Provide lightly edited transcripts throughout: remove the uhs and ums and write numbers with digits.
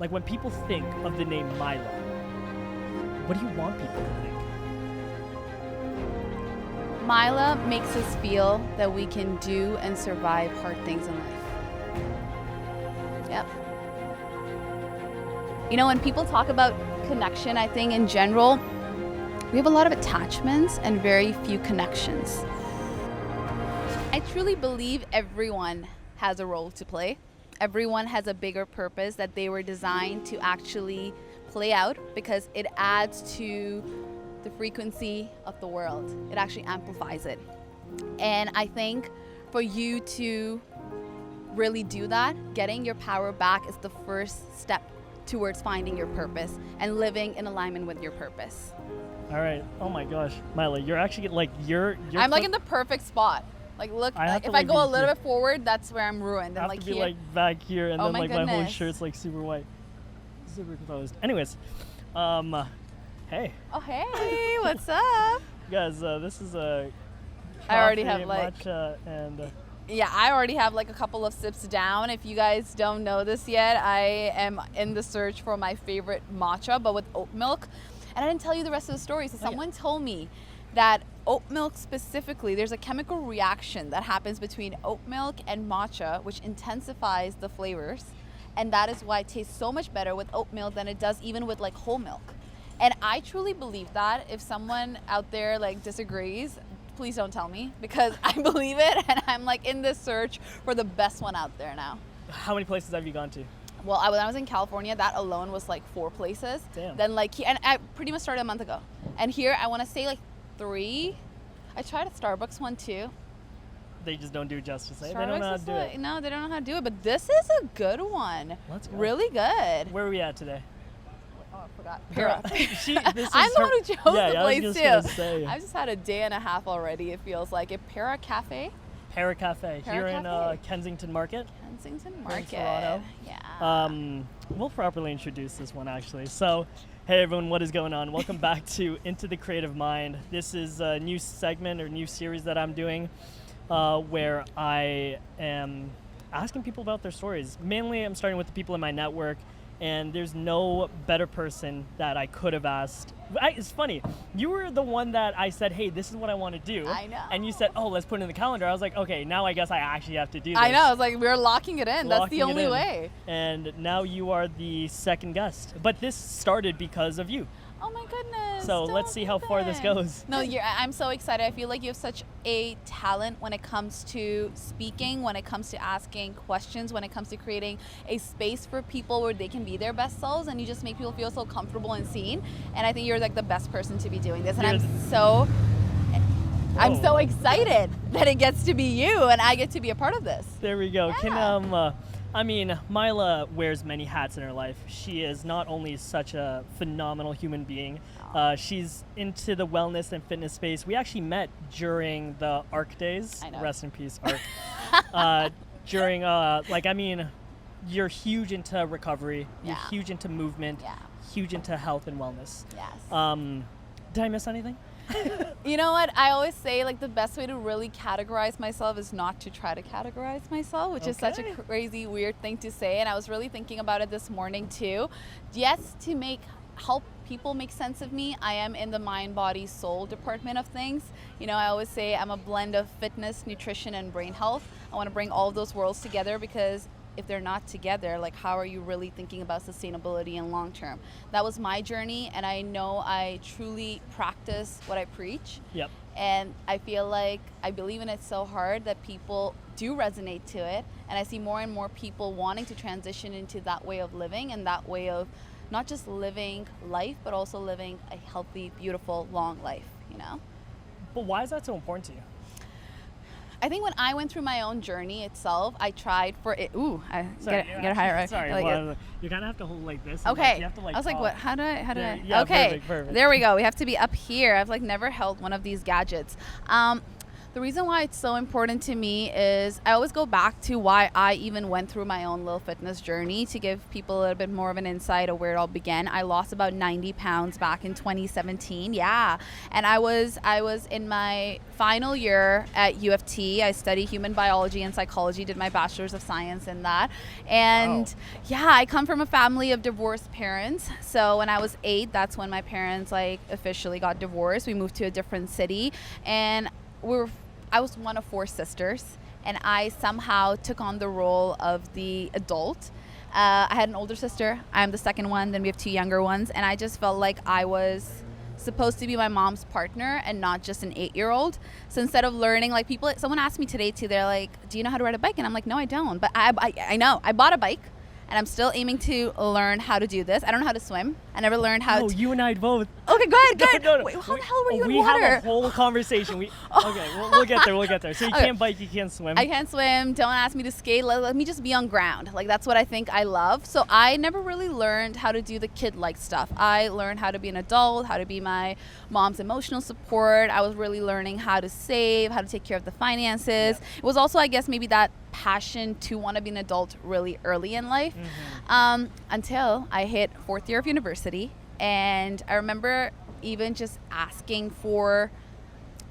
Like when people think of the name Mila, what do you want people to think? Mila makes us feel that we can do and survive hard things in life. Yep. You know, when people talk about connection, I think in general, we have a lot of attachments and very few connections. I truly believe everyone has a role to play. Everyone has a bigger purpose that they were designed to actually play out because it adds to the frequency of the world. It actually amplifies it. And I think for you to really do that, getting your power back is the first step towards finding your purpose and living in alignment with your purpose. All right. Oh my gosh, Mila, you're actually like you're I'm like in the perfect spot. Like look, if I go a little bit forward, that's where I'm ruined. I And have like to be here, like back here, and Oh then my like my whole goodness. shirt's like super white, super composed. Anyways, hey oh hey, what's up? guys, this is a I already coffee, have like matcha, and Yeah, I already have like a couple of sips down. If you guys don't know this yet, I am in the search for my favorite matcha, but with oat milk. And I didn't tell you the rest of the story. So someone told me that oat milk specifically, there's a chemical reaction that happens between oat milk and matcha, which intensifies the flavors. And that is why it tastes so much better with oat milk than it does even with like whole milk. And I truly believe that. If someone out there like disagrees, please don't tell me, because I believe it, and I'm like in this search for the best one out there now. how many places have you gone to? Well, when I was in California, that alone was like 4 places. Damn. Then like and I pretty much started a month ago. And here I want to say like 3. I tried a Starbucks one too. They just don't do it justice. Eh? They Starbucks don't know how is to do like, it. No, they don't know how to do it, but this is a good one. Let's go. Really good. Where are we at today? Oh, I forgot. Girl, Para. this is I'm the her- one who chose yeah, the I was place just too. gonna say. I've just had a day and a half already. It feels like a Para Cafe, Para Cafe Para here in Cafe. Kensington Market. Kensington in Market. Toronto. Yeah. We'll properly introduce this one actually. So, hey everyone, what is going on? Welcome back to Into the Creative Mind. This is a new segment or new series that I'm doing where I am asking people about their stories. Mainly I'm starting with the people in my network, and there's no better person that I could have asked. It's funny, you were the one that I said, hey, this is what I want to do. I know. And you said, oh, let's put it in the calendar. I was like, okay, now I guess I actually have to do this. I know. I was like, we're locking it in. That's Locking the it only in. way. And now you are the second guest. But this started because of you. Oh my goodness. So let's see how far this goes. No, I'm so excited. I feel like you have such a talent when it comes to speaking, when it comes to asking questions, when it comes to creating a space for people where they can be their best selves, and you just make people feel so comfortable and seen. And I think you're like the best person to be doing this. And I'm so excited that it gets to be you and I get to be a part of this. There we go. Yeah. Mila wears many hats in her life. She is not only such a phenomenal human being, she's into the wellness and fitness space. We actually met during the ARC days. I know. Rest in peace, ARC. You're huge into recovery. You're Yeah. huge into movement. Yeah. Huge into health and wellness. Yes. Did I miss anything? You know what? I always say like the best way to really categorize myself is not to try to categorize myself, which is such a Okay. crazy, weird thing to say. And I was really thinking about it this morning too. Yes, to help people make sense of me, I am in the mind, body, soul department of things. You know, I always say I'm a blend of fitness, nutrition, and brain health. I want to bring all of those worlds together because if they're not together, like how are you really thinking about sustainability and long term? That was my journey, and I know I truly practice what I preach. Yep. And I feel like I believe in it so hard that people do resonate to it, and I see more and more people wanting to transition into that way of living and that way of not just living life, but also living a healthy, beautiful, long life, you know? But why is that so important to you? I think when I went through my own journey itself, I tried for it. Ooh, Sorry, get it higher. Sorry, I like it. you kind of have to hold like this. and Okay. You have to, like, I was like, talk. what? How do I? Yeah, Okay. perfect. There we go. We have to be up here. I've like never held one of these gadgets. The reason why it's so important to me is I always go back to why I even went through my own little fitness journey to give people a little bit more of an insight of where it all began. I lost about 90 pounds back in 2017. Yeah. And I was in my final year at U of T. I studied human biology and psychology, did my bachelor's of science in that. And yeah, I come from a family of divorced parents. So when I was 8, that's when my parents like officially got divorced. We moved to a different city, and I was one of 4 sisters, and I somehow took on the role of the adult. I had an older sister. I'm the second one. Then we have 2 younger ones. And I just felt like I was supposed to be my mom's partner and not just an 8-year-old. So instead of learning, like someone asked me today too, they're like, do you know how to ride a bike? And I'm like, no, I don't. But I know. I bought a bike. And I'm still aiming to learn how to do this. I don't know how to swim. I never learned how to. Oh, you and I both. Okay, good. No. Wait, how the hell were you in we water? We have a whole conversation. Okay, we'll get there. So you can't bike, you can't swim. I can't swim. Don't ask me to skate. Let me just be on ground. Like, that's what I think I love. So I never really learned how to do the kid-like stuff. I learned how to be an adult, how to be my mom's emotional support. I was really learning how to save, how to take care of the finances. Yeah. It was also, I guess, maybe that passion to want to be an adult really early in life, until I hit 4th year of university. And I remember even just asking for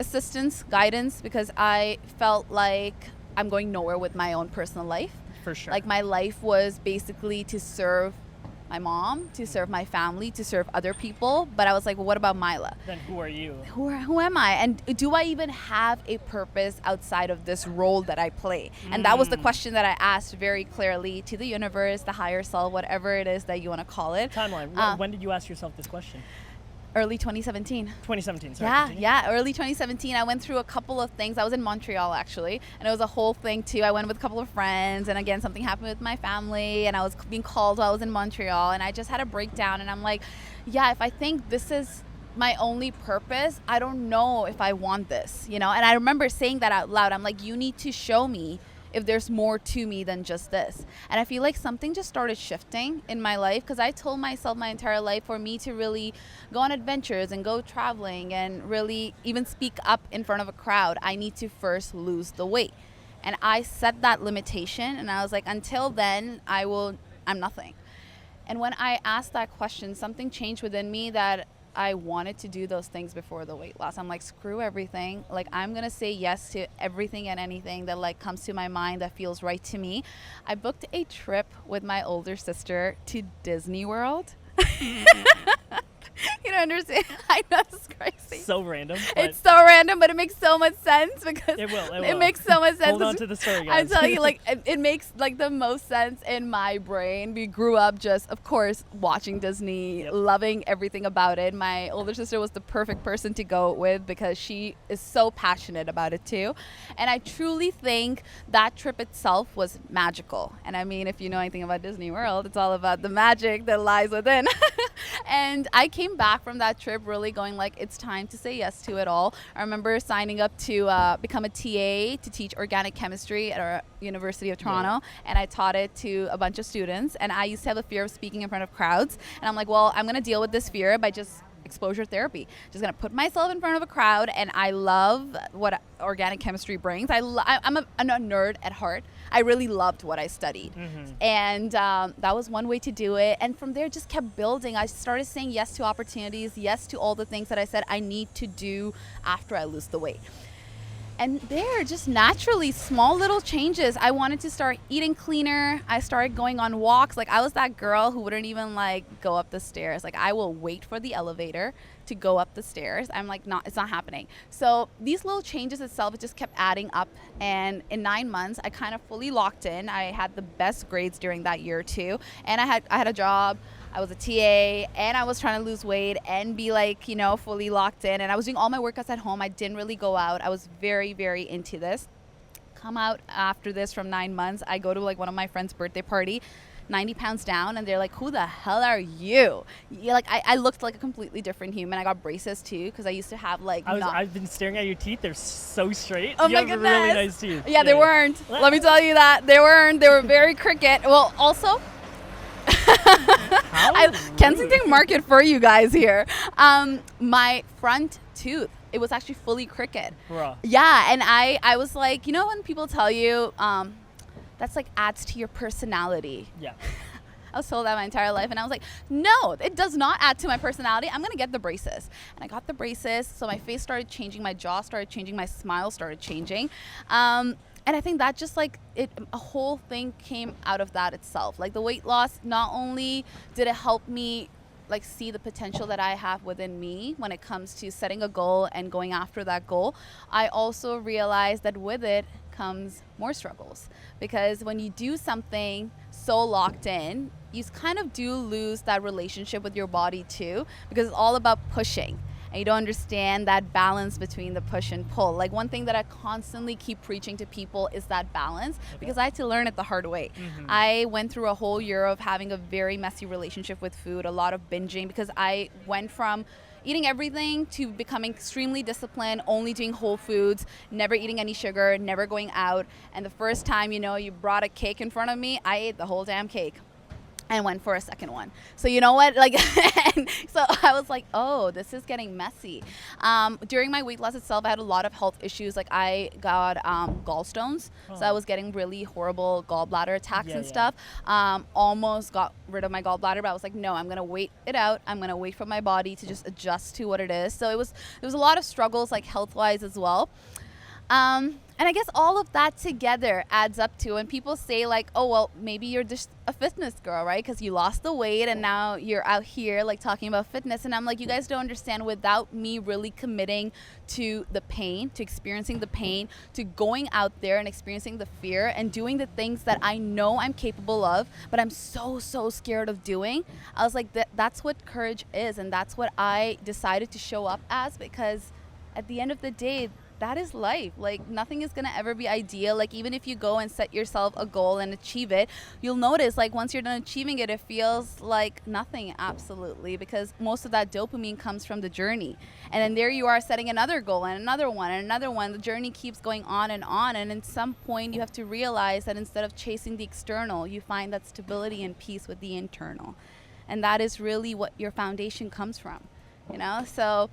assistance, guidance, because I felt like I'm going nowhere with my own personal life. For sure. Like, my life was basically to serve my mom, to serve my family, to serve other people. But I was like, well, what about Mila? Then who are you? Who am I? And do I even have a purpose outside of this role that I play? And that was the question that I asked very clearly to the universe, the higher self, whatever it is that you want to call it. Timeline. When did you ask yourself this question? Early 2017. 2017, sorry. Yeah, early 2017. I went through a couple of things. I was in Montreal, actually, and it was a whole thing, too. I went with a couple of friends, and again, something happened with my family, and I was being called while I was in Montreal, and I just had a breakdown, and I'm like, yeah, if I think this is my only purpose, I don't know if I want this, And I remember saying that out loud. I'm like, you need to show me if there's more to me than just this. And I feel like something just started shifting in my life, because I told myself my entire life, for me to really go on adventures and go traveling and really even speak up in front of a crowd, I need to first lose the weight. And I set that limitation, and I was like, until then, I'm nothing. And when I asked that question, something changed within me, that I wanted to do those things before the weight loss. I'm like, screw everything. Like, I'm going to say yes to everything and anything that like comes to my mind that feels right to me. I booked a trip with my older sister to Disney World. You don't understand. I know, it's crazy. So random. It's so random, but it makes so much sense, because it will. It makes so much sense. Hold on to the story, guys. I'm telling you, like, it makes like the most sense in my brain. We grew up just, of course, watching Disney, loving everything about it. My older sister was the perfect person to go with, because she is so passionate about it too. And I truly think that trip itself was magical. And I mean, if you know anything about Disney World, it's all about the magic that lies within. And I came back from that trip really going like, it's time to say yes to it all. I remember signing up to become a TA to teach organic chemistry at our University of Toronto, and I taught it to a bunch of students. And I used to have a fear of speaking in front of crowds, and I'm like, well, I'm going to deal with this fear by just exposure therapy. Just going to put myself in front of a crowd, and I love what organic chemistry brings. I'm a nerd at heart. I really loved what I studied. And that was one way to do it. And from there, just kept building. I started saying yes to opportunities, yes to all the things that I said I need to do after I lose the weight. And they're just naturally small little changes. I wanted to start eating cleaner. I started going on walks. Like, I was that girl who wouldn't even like go up the stairs. Like, I will wait for the elevator to go up the stairs. I'm like, it's not happening. So these little changes itself, it just kept adding up. And in 9 months, I kind of fully locked in. I had the best grades during that year too. And I had a job. I was a TA, and I was trying to lose weight and be like, fully locked in. And I was doing all my workouts at home. I didn't really go out. I was very, very into this. Come out after this from 9 months, I go to like one of my friend's birthday party, 90 pounds down, and they're like, who the hell are you? Like, I looked like a completely different human. I got braces too, because I used to have like I've been staring at your teeth. They're so straight. Oh, you my have goodness. really nice teeth. Yeah, they weren't. Let me tell you that. They weren't. They were very cricket. Well, also, Kensington Market for you guys here. My front tooth it was actually fully cricket. Bruh. Yeah, and I was like, you know when people tell you that's like adds to your personality. Yeah. I was told that my entire life, and I was like, no, it does not add to my personality. I'm gonna get the braces. And I got the braces, so my face started changing, my jaw started changing, my smile started changing. And I think that just like a whole thing came out of that itself. Like the weight loss, not only did it help me like see the potential that I have within me when it comes to setting a goal and going after that goal, I also realized that with it comes more struggles, because when you do something so locked in, you kind of do lose that relationship with your body too, because it's all about pushing. And you don't understand that balance between the push and pull. Like one thing that I constantly keep preaching to people is that balance, because I had to learn it the hard way. I went through a whole year of having a very messy relationship with food, a lot of binging, because I went from eating everything to becoming extremely disciplined, only doing whole foods, never eating any sugar, never going out. And the first time, you brought a cake in front of me, I ate the whole damn cake and went for a second one. So you know what, like, and so I was like, oh, this is getting messy. During my weight loss itself, I had a lot of health issues. Like I got gallstones, so I was getting really horrible gallbladder attacks and stuff. Almost got rid of my gallbladder, but I was like, no, I'm gonna wait it out. I'm gonna wait for my body to just adjust to what it is. So it was a lot of struggles, like health-wise as well. And I guess all of that together adds up to, and people say like, oh, well, maybe you're just a fitness girl, right? Because you lost the weight and now you're out here like talking about fitness. And I'm like, you guys don't understand, without me really committing to the pain, to experiencing the pain, to going out there and experiencing the fear and doing the things that I know I'm capable of, but I'm so scared of doing. I was like, that's what courage is. And that's what I decided to show up as, because at the end of the day, that is life. Like nothing is gonna ever be ideal. Like even if you go and set yourself a goal and achieve it, you'll notice like once you're done achieving it, it feels like nothing, absolutely, because most of that dopamine comes from the journey. And then there you are setting another goal and another one and another one. The journey keeps going on, and at some point you have to realize that instead of chasing the external, you find that stability and peace with the internal. And that is really what your foundation comes from, So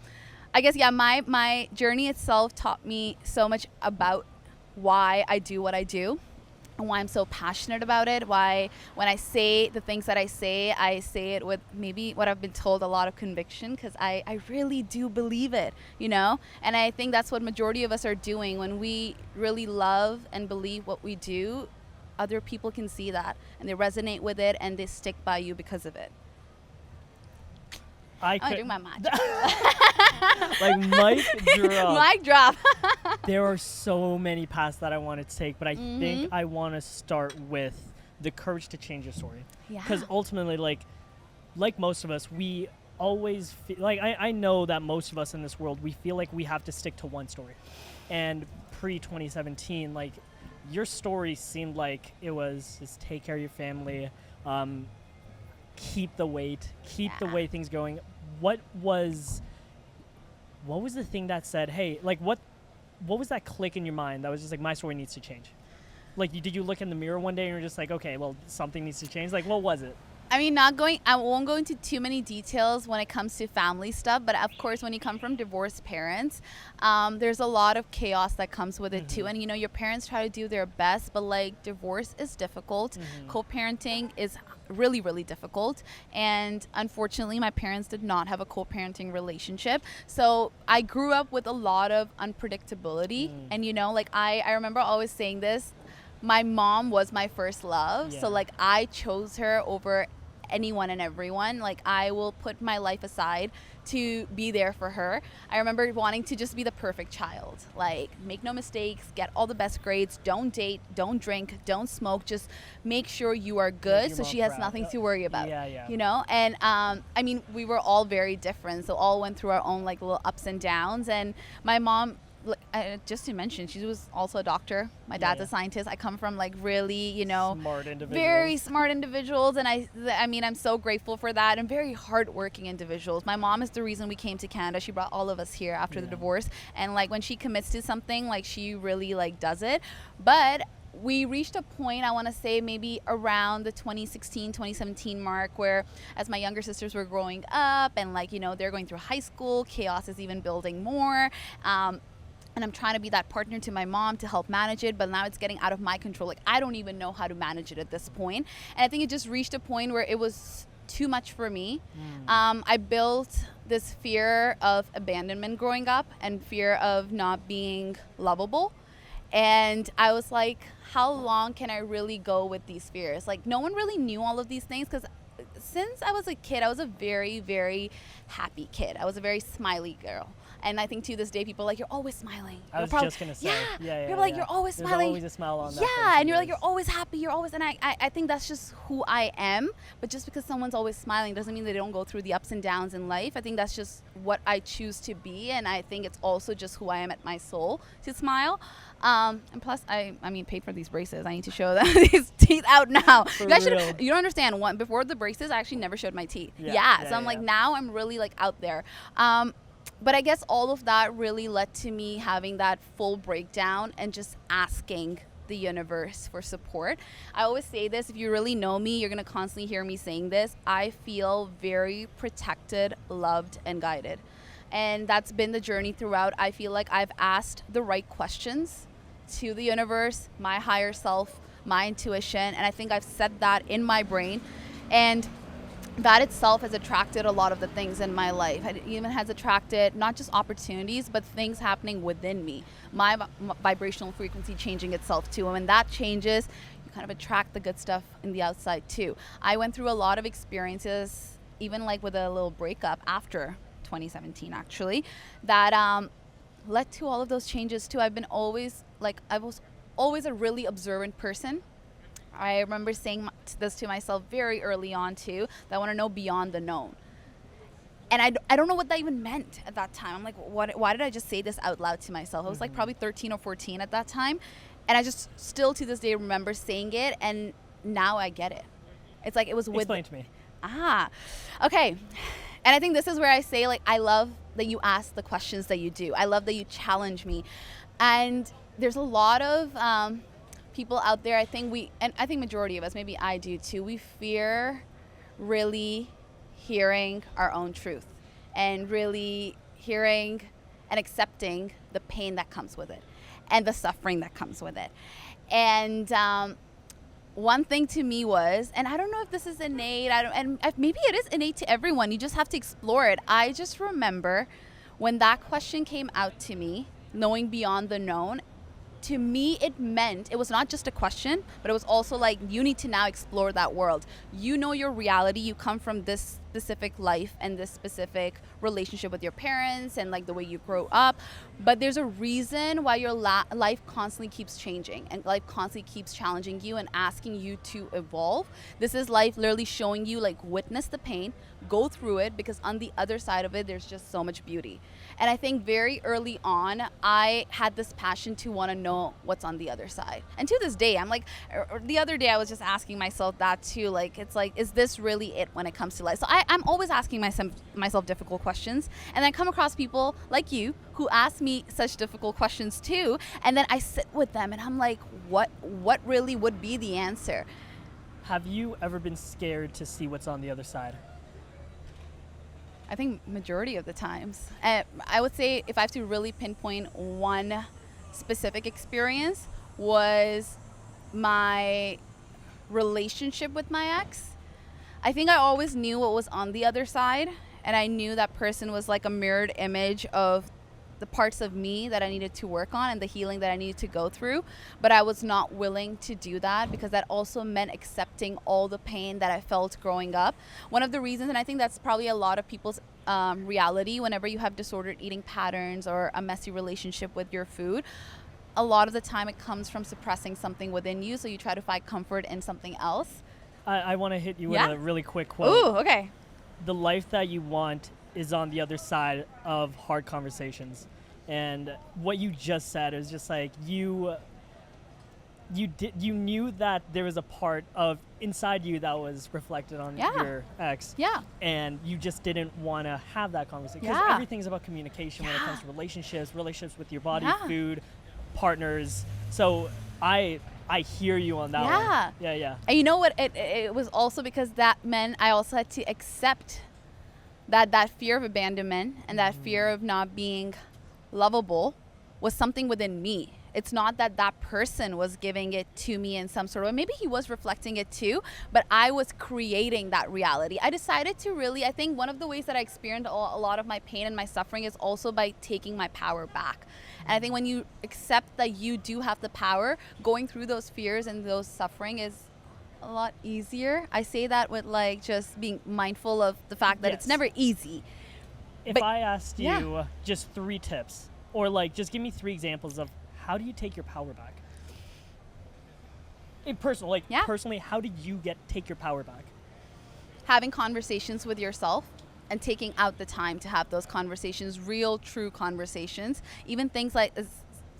I guess, yeah, my journey itself taught me so much about why I do what I do and why I'm so passionate about it, why when I say the things that I say it with maybe what I've been told, a lot of conviction, because I really do believe it, And I think that's what majority of us are doing. When we really love and believe what we do, other people can see that and they resonate with it and they stick by you because of it. I'm doing my matcha. Like mic drop. Mic drop. There are so many paths that I want to take, but I think I want to start with the courage to change your story. Yeah. Because ultimately, like most of us, we always feel like I know that most of us in this world, we feel like we have to stick to one story. And pre-2017, like your story seemed like it was just take care of your family, keep the weight, the way things going. What was the thing that said, hey, like what was that click in your mind that was just like, my story needs to change? Like, did you look in the mirror one day and you're just like, okay, well, something needs to change? Like, what was it? I mean, I won't go into too many details when it comes to family stuff, but of course, when you come from divorced parents, there's a lot of chaos that comes with it too. And your parents try to do their best, but like divorce is difficult. Co-parenting is really, really difficult. And unfortunately, my parents did not have a co-parenting relationship. So I grew up with a lot of unpredictability. And I remember always saying this, my mom was my first love. Yeah. So like I chose her over anyone and everyone. Like I will put my life aside to be there for her. I remember wanting to just be the perfect child, like make no mistakes, get all the best grades, don't date, don't drink, don't smoke, just make sure you are good so she has nothing to worry about. And I mean, we were all very different, so all went through our own like little ups and downs. And my mom, just to mention, she was also a doctor. My dad's a scientist. I come from like really, very smart individuals. And I mean, I'm so grateful for that, and very hardworking individuals. My mom is the reason we came to Canada. She brought all of us here after the divorce. And like when she commits to something, like she really like does it. But we reached a point, I want to say maybe around the 2016, 2017 mark, where as my younger sisters were growing up and like, you know, they're going through high school, chaos is even building more. And I'm trying to be that partner to my mom to help manage it, but now it's getting out of my control. Like, I don't even know how to manage it at this point. And I think it just reached a point where it was too much for me. I built this fear of abandonment growing up and fear of not being lovable. And I was like, how long can I really go with these fears? Like, no one really knew all of these things because since I was a kid, I was a very, very happy kid. I was a very smiley girl. And I think to this day, people are like, you're always smiling. I was just going to say. You're like, you're always There's smiling. always a smile on that Yeah, face and you're of like, you're yours. always happy. You're always, and I think that's just who I am. But just because someone's always smiling doesn't mean they don't go through the ups and downs in life. I think that's just what I choose to be. And I think it's also just who I am at my soul to smile. And plus, I mean, paid for these braces. I need to show them these teeth out now. For You guys real. you don't understand. Before the braces, I actually never showed my teeth. So I'm like, now I'm really like out there. But I guess all of that really led to me having that full breakdown and just asking the universe for support. I always say this, if you really know me, you're going to constantly hear me saying this. I feel very protected, loved, and guided. And that's been the journey throughout. I feel like I've asked the right questions to the universe, my higher self, my intuition, and I think I've said that in my brain. And that itself has attracted a lot of the things in my life. It even has attracted not just opportunities, but things happening within me. My vibrational frequency changing itself too. And when that changes, you kind of attract the good stuff in the outside too. I went through a lot of experiences, even like with a little breakup after 2017 actually, that led to all of those changes too. I was always a really observant person. I remember saying this to myself very early on too, that I want to know beyond the known. And I don't know what that even meant at that time. I'm like, why did I just say this out loud to myself? I was like probably 13 or 14 at that time. And I just still to this day remember saying it, and now I get it. It's like it was with... Explain to me. Okay. And I think this is where I say, like, I love that you ask the questions that you do. I love that you challenge me. And there's a lot of people out there, I think majority of us, maybe I do too, we fear really hearing our own truth and really hearing and accepting the pain that comes with it and the suffering that comes with it. And one thing to me was, and I don't know if this is innate, maybe it is innate to everyone, you just have to explore it. I just remember when that question came out to me, knowing beyond the known, to me, it was not just a question, but it was also like, you need to now explore that world. You know your reality. You come from this specific life and this specific relationship with your parents and like the way you grow up. But there's a reason why your life constantly keeps changing and life constantly keeps challenging you and asking you to evolve. This is life literally showing you, like, witness the pain, go through it, because on the other side of it, there's just so much beauty. And I think very early on, I had this passion to want to know what's on the other side. And to this day, I'm like, the other day I was just asking myself that too. Like, it's like, is this really it when it comes to life? So I'm always asking myself difficult questions. And I come across people like you who ask me such difficult questions too. And then I sit with them and I'm like, what really would be the answer? Have you ever been scared to see what's on the other side? I think majority of the times. I would say if I have to really pinpoint one specific experience, was my relationship with my ex. I think I always knew what was on the other side, and I knew that person was like a mirrored image of the parts of me that I needed to work on and the healing that I needed to go through. But I was not willing to do that because that also meant accepting all the pain that I felt growing up. One of the reasons, and I think that's probably a lot of people's reality whenever you have disordered eating patterns or a messy relationship with your food, a lot of the time it comes from suppressing something within you, so you try to find comfort in something else. I want to hit you with a really quick quote. Ooh, okay. The life that you want is on the other side of hard conversations. And what you just said is just like, you knew that there was a part of inside you that was reflected on your ex. Yeah. And you just didn't want to have that conversation. Because everything's about communication when it comes to relationships with your body, food, partners. So I I hear you on that one. Yeah. And you know what? It was also because that meant I also had to accept that fear of abandonment and that fear of not being lovable was something within me. It's not that that person was giving it to me in some sort of way. Maybe he was reflecting it too, but I was creating that reality. I decided to really, I think one of the ways that I experienced a lot of my pain and my suffering is also by taking my power back. And I think when you accept that you do have the power, going through those fears and those suffering is a lot easier. I say that with like just being mindful of the fact that it's never easy. If I asked you just 3 tips, or like just give me 3 examples of how do you take your power back? In personal, personally, how did you take your power back? Having conversations with yourself and taking out the time to have those conversations, real, true conversations. Even things like as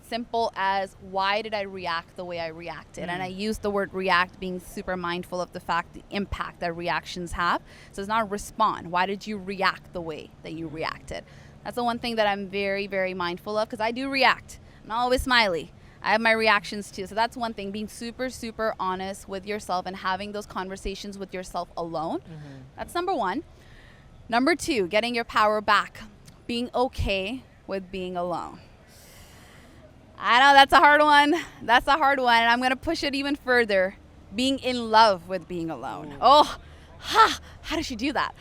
simple as, why did I react the way I reacted? And I use the word react, being super mindful of the fact, the impact that reactions have. So it's not respond. Why did you react the way that you reacted? That's the one thing that I'm very, very mindful of, because I do react. I'm not always smiley. I have my reactions too. So that's one thing, being super, super honest with yourself and having those conversations with yourself alone. That's number 1. Number 2, getting your power back, being okay with being alone. I know that's a hard one. And I'm going to push it even further. Being in love with being alone. Oh, how does she do that?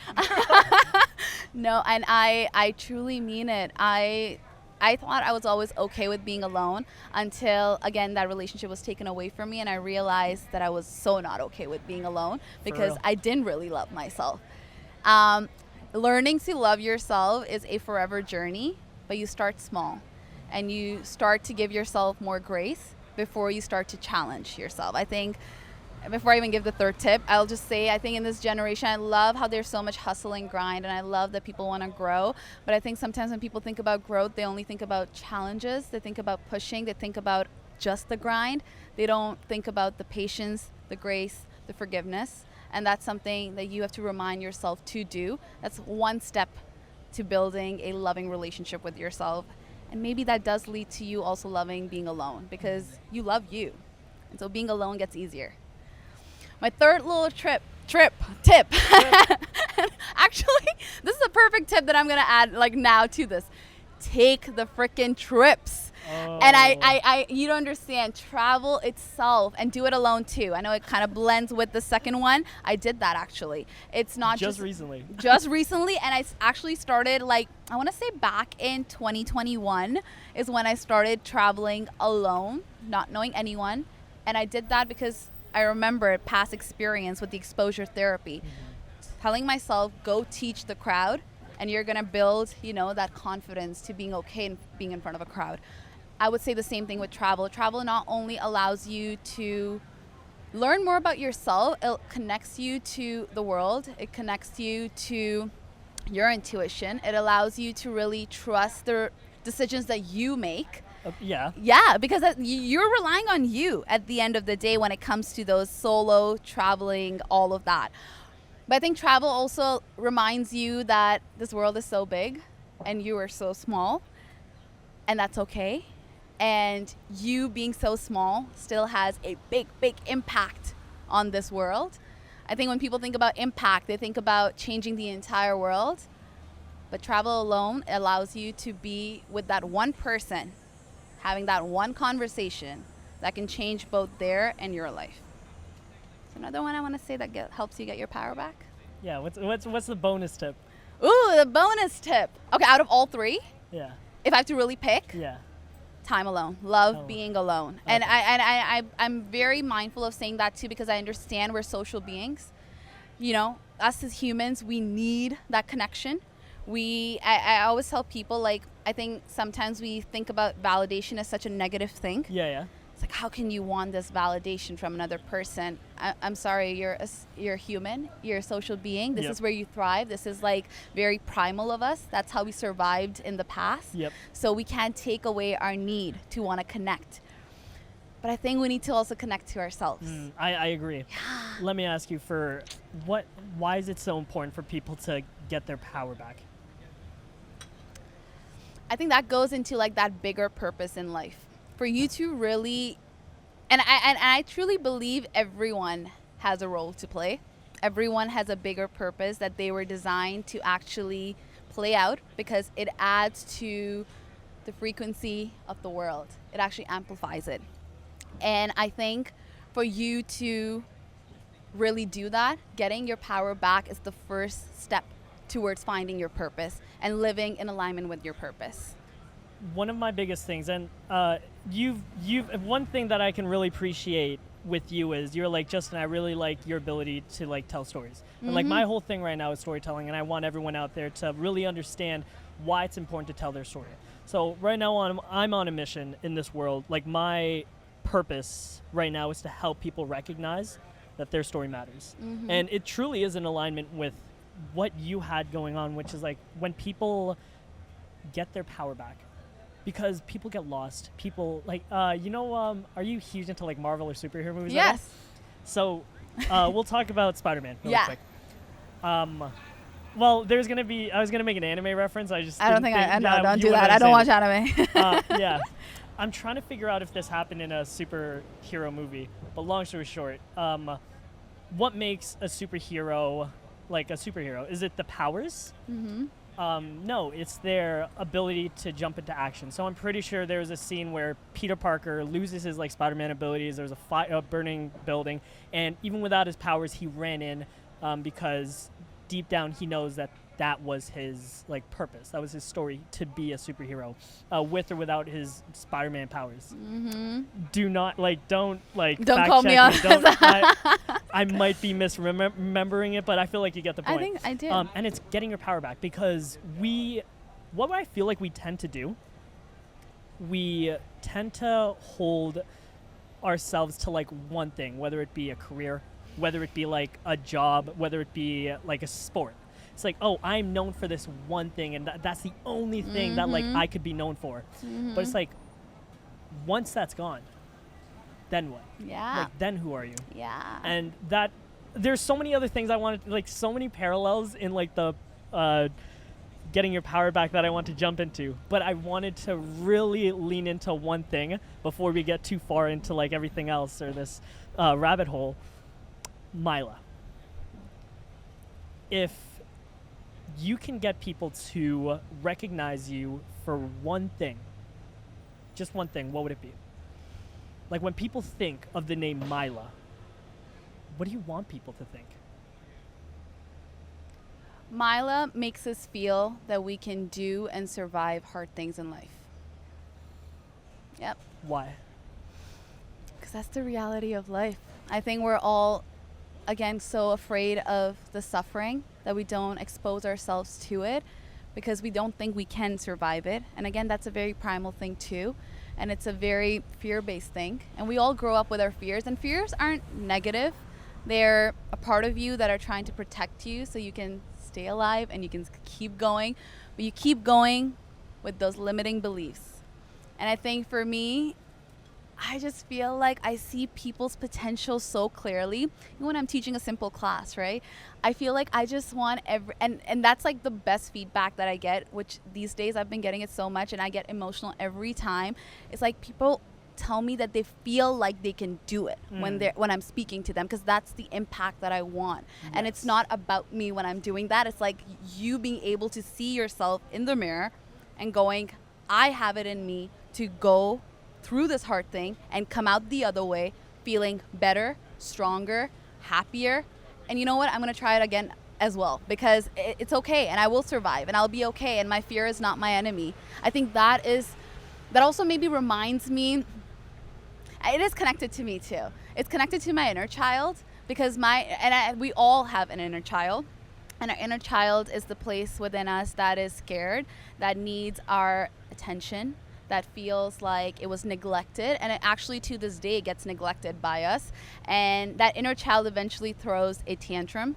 No, and I truly mean it. I thought I was always okay with being alone until, again, that relationship was taken away from me, and I realized that I was so not okay with being alone because I didn't really love myself. Learning to love yourself is a forever journey, but you start small and you start to give yourself more grace before you start to challenge yourself. I think before I even give the 3rd tip, I'll just say, I think in this generation, I love how there's so much hustle and grind, and I love that people want to grow. But I think sometimes when people think about growth, they only think about challenges. They think about pushing. They think about just the grind. They don't think about the patience, the grace, the forgiveness. And that's something that you have to remind yourself to do. That's one step to building a loving relationship with yourself. And maybe that does lead to you also loving being alone, because you love you. And so being alone gets easier. My 3rd little tip. Actually, this is a perfect tip that I'm going to add now to this. Take the freaking trips. And I you don't understand, travel itself, and do it alone too. I know it kind of blends with the second one. I did that actually. It's not just recently. Just recently, and I actually started I want to say back in 2021 is when I started traveling alone, not knowing anyone. And I did that because I remember past experience with the exposure therapy. Telling myself, go teach the crowd, and you're going to build, that confidence to being okay and being in front of a crowd. I would say the same thing with travel. Travel not only allows you to learn more about yourself, it connects you to the world. It connects you to your intuition. It allows you to really trust the decisions that you make. Yeah, because you're relying on you at the end of the day when it comes to those solo traveling, all of that. But I think travel also reminds you that this world is so big and you are so small, and that's okay. And you being so small still has a big, big impact on this world. I think when people think about impact, they think about changing the entire world. But travel alone allows you to be with that one person, having that one conversation that can change both their and your life. So another one I want to say that helps you get your power back. Yeah, what's the bonus tip? Ooh, the bonus tip. Okay, out of all 3, if I have to really pick, time alone. Love being alone. Okay. And I'm very mindful of saying that too, because I understand we're social beings. Us as humans, we need that connection. I always tell people, I think sometimes we think about validation as such a negative thing. Yeah. It's how can you want this validation from another person? I'm sorry, you're human. You're a social being. This is where you thrive. This is very primal of us. That's how we survived in the past. So we can't take away our need to want to connect. But I think we need to also connect to ourselves. I agree. Let me ask you, why is it so important for people to get their power back? I think that goes into that bigger purpose in life. For you to really And I truly believe everyone has a role to play. Everyone has a bigger purpose that they were designed to actually play out, because it adds to the frequency of the world. It actually amplifies it. And I think for you to really do that, getting your power back is the first step towards finding your purpose and living in alignment with your purpose. One of my biggest things, and you've one thing that I can really appreciate with you is you're like, Justin, I really like your ability to like tell stories. And like my whole thing right now is storytelling, and I want everyone out there to really understand why it's important to tell their story. So right now I'm on a mission in this world. Like my purpose right now is to help people recognize that their story matters. And it truly is in alignment with what you had going on, which is like when people get their power back. Because people get lost. People like, are you huge into like Marvel or superhero movies? Yes. So we'll talk about Spider-Man really quick. Well, I was going to make an anime reference. Don't do that. I don't watch anime. Yeah. I'm trying to figure out if this happened in a superhero movie. But long story short, what makes a superhero like a superhero? Is it the powers? No, it's their ability to jump into action. So I'm pretty sure there was a scene where Peter Parker loses his like Spider-Man abilities. There's a burning building, and even without his powers, he ran in because deep down he knows that was his like purpose. That was his story, to be a superhero, with or without his Spider-Man powers. Don't call me on. I might be misremembering it, but I feel like you get the point. I think I did. And it's getting your power back, because what I feel like we tend to do, we tend to hold ourselves to like one thing, whether it be a career, whether it be like a job, whether it be like a sport. It's like, oh, I'm known for this one thing, and that's the only thing that like I could be known for. But it's like, once that's gone, then what? Yeah. Like, then who are you? Yeah. And there's so many other things I wanted, like so many parallels in like the getting your power back that I want to jump into. But I wanted to really lean into one thing before we get too far into like everything else or this rabbit hole. Mila. If you can get people to recognize you for one thing, just one thing, what would it be? Like when people think of the name Mila, what do you want people to think? Mila makes us feel that we can do and survive hard things in life. Yep. Why? Because that's the reality of life. I think we're all, again, so afraid of the suffering that we don't expose ourselves to it, because we don't think we can survive it. And again, that's a very primal thing too. And it's a very fear-based thing. And we all grow up with our fears. And fears aren't negative. They're a part of you that are trying to protect you so you can stay alive and you can keep going. But you keep going with those limiting beliefs. And I think for me, I just feel like I see people's potential so clearly. Even when I'm teaching a simple class, right? I feel like I just want and that's like the best feedback that I get, which these days I've been getting it so much, and I get emotional every time. It's like people tell me that they feel like they can do it when I'm speaking to them, because that's the impact that I want. Yes. And it's not about me when I'm doing that. It's like you being able to see yourself in the mirror and going, I have it in me to go through this hard thing and come out the other way feeling better, stronger, happier. And you know what? I'm going to try it again as well, because it's okay, and I will survive, and I'll be okay, and my fear is not my enemy. I think that also maybe reminds me, it is connected to me too. It's connected to my inner child, because we all have an inner child. And our inner child is the place within us that is scared, that needs our attention, that feels like it was neglected, and it actually to this day gets neglected by us. And that inner child eventually throws a tantrum.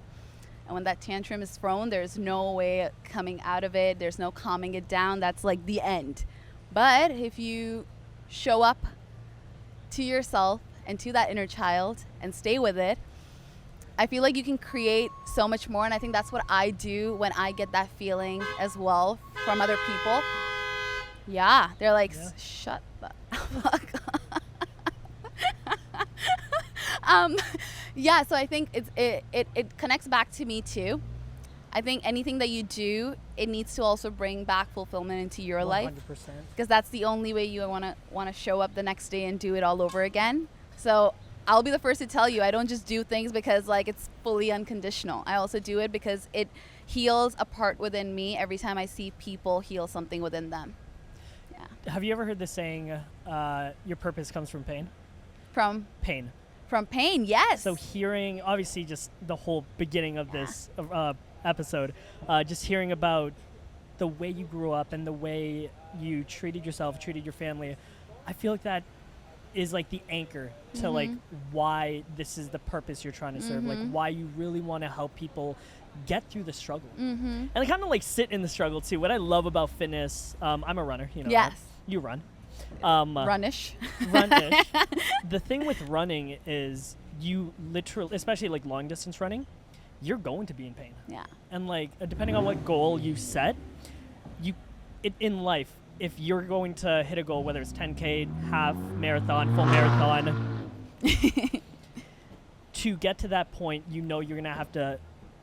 And when that tantrum is thrown, there's no way coming out of it. There's no calming it down. That's like the end. But if you show up to yourself and to that inner child and stay with it, I feel like you can create so much more. And I think that's what I do when I get that feeling as well from other people. Yeah, they're like, shut the fuck up. Yeah, so I think it connects back to me too. I think anything that you do, it needs to also bring back fulfillment into your life, 100%. because that's the only way you want to show up the next day and do it all over again. So I'll be the first to tell you, I don't just do things because like it's fully unconditional. I also do it because it heals a part within me every time I see people heal something within them. Yeah. Have you ever heard the saying, your purpose comes from pain? From Pain. pain, yes. So hearing, obviously, just the whole beginning of this episode, just hearing about the way you grew up and the way you treated yourself, treated your family, I feel like that is like the anchor to like why this is the purpose you're trying to serve, like why you really want to help people get through the struggle. And I kind of like sit in the struggle too. What I love about fitness, I'm a runner, you know. Yes. You run. Runish. Runish. The thing with running is you literally, especially like long distance running, you're going to be in pain. Yeah. And like depending on what goal you set, in life, if you're going to hit a goal, whether it's 10K, half marathon, full marathon, to get to that point, you know you're gonna have to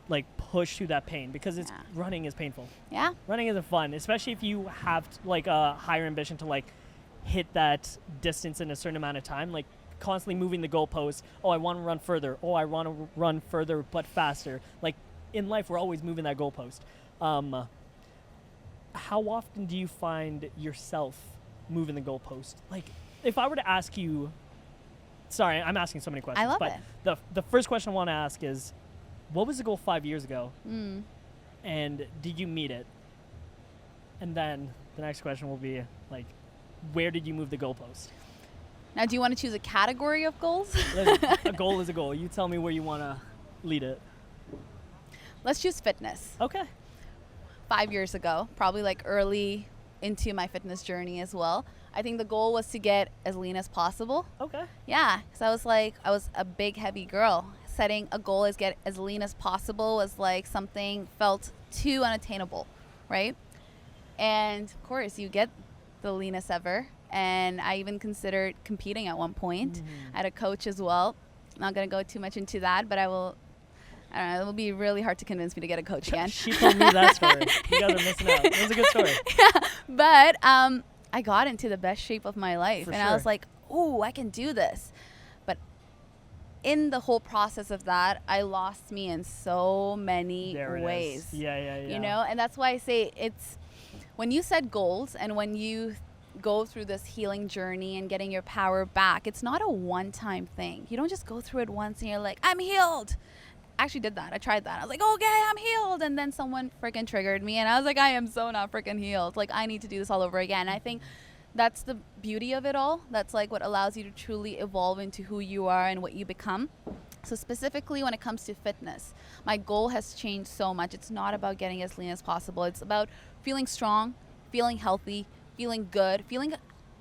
like push through that pain, because it's running is painful. Yeah. Running isn't fun, especially if you have like a higher ambition to like hit that distance in a certain amount of time, like constantly moving the goalposts. Oh, I want to run further. Oh, I want to run further but faster. Like in life, we're always moving that goalpost. How often do you find yourself moving the goalpost? Like, if I were to ask you, sorry, I'm asking so many questions. I love it. The first question I want to ask is, what was the goal 5 years ago? And did you meet it? And then the next question will be like, where did you move the goalpost? Now, do you want to choose a category of goals? A goal is a goal. You tell me where you want to lead it. Let's choose fitness. Okay. 5 years ago, probably like early into my fitness journey as well. I think the goal was to get as lean as possible. Okay. Yeah, because I was a big, heavy girl. Setting a goal as get as lean as possible was like something felt too unattainable, right? And of course, you get the leanest ever. And I even considered competing at one point. I had a coach as well. Not going to go too much into that, but I don't know, it will be really hard to convince me to get a coach again. She told me that story. You guys are missing out. It was a good story. Yeah, but I got into the best shape of my life. For and sure. I was like, oh, I can do this. But in the whole process of that, I lost me in so many ways. Yeah. You know, and that's why I say it's when you set goals and when you go through this healing journey and getting your power back, it's not a one-time thing. You don't just go through it once and you're like, I'm healed. I actually did that. I tried that. I was like, okay, I'm healed. And then someone freaking triggered me and I was like, I am so not freaking healed. Like, I need to do this all over again. I think that's the beauty of it all. That's like what allows you to truly evolve into who you are and what you become. So specifically when it comes to fitness, my goal has changed so much. It's not about getting as lean as possible. It's about feeling strong, feeling healthy, feeling good, feeling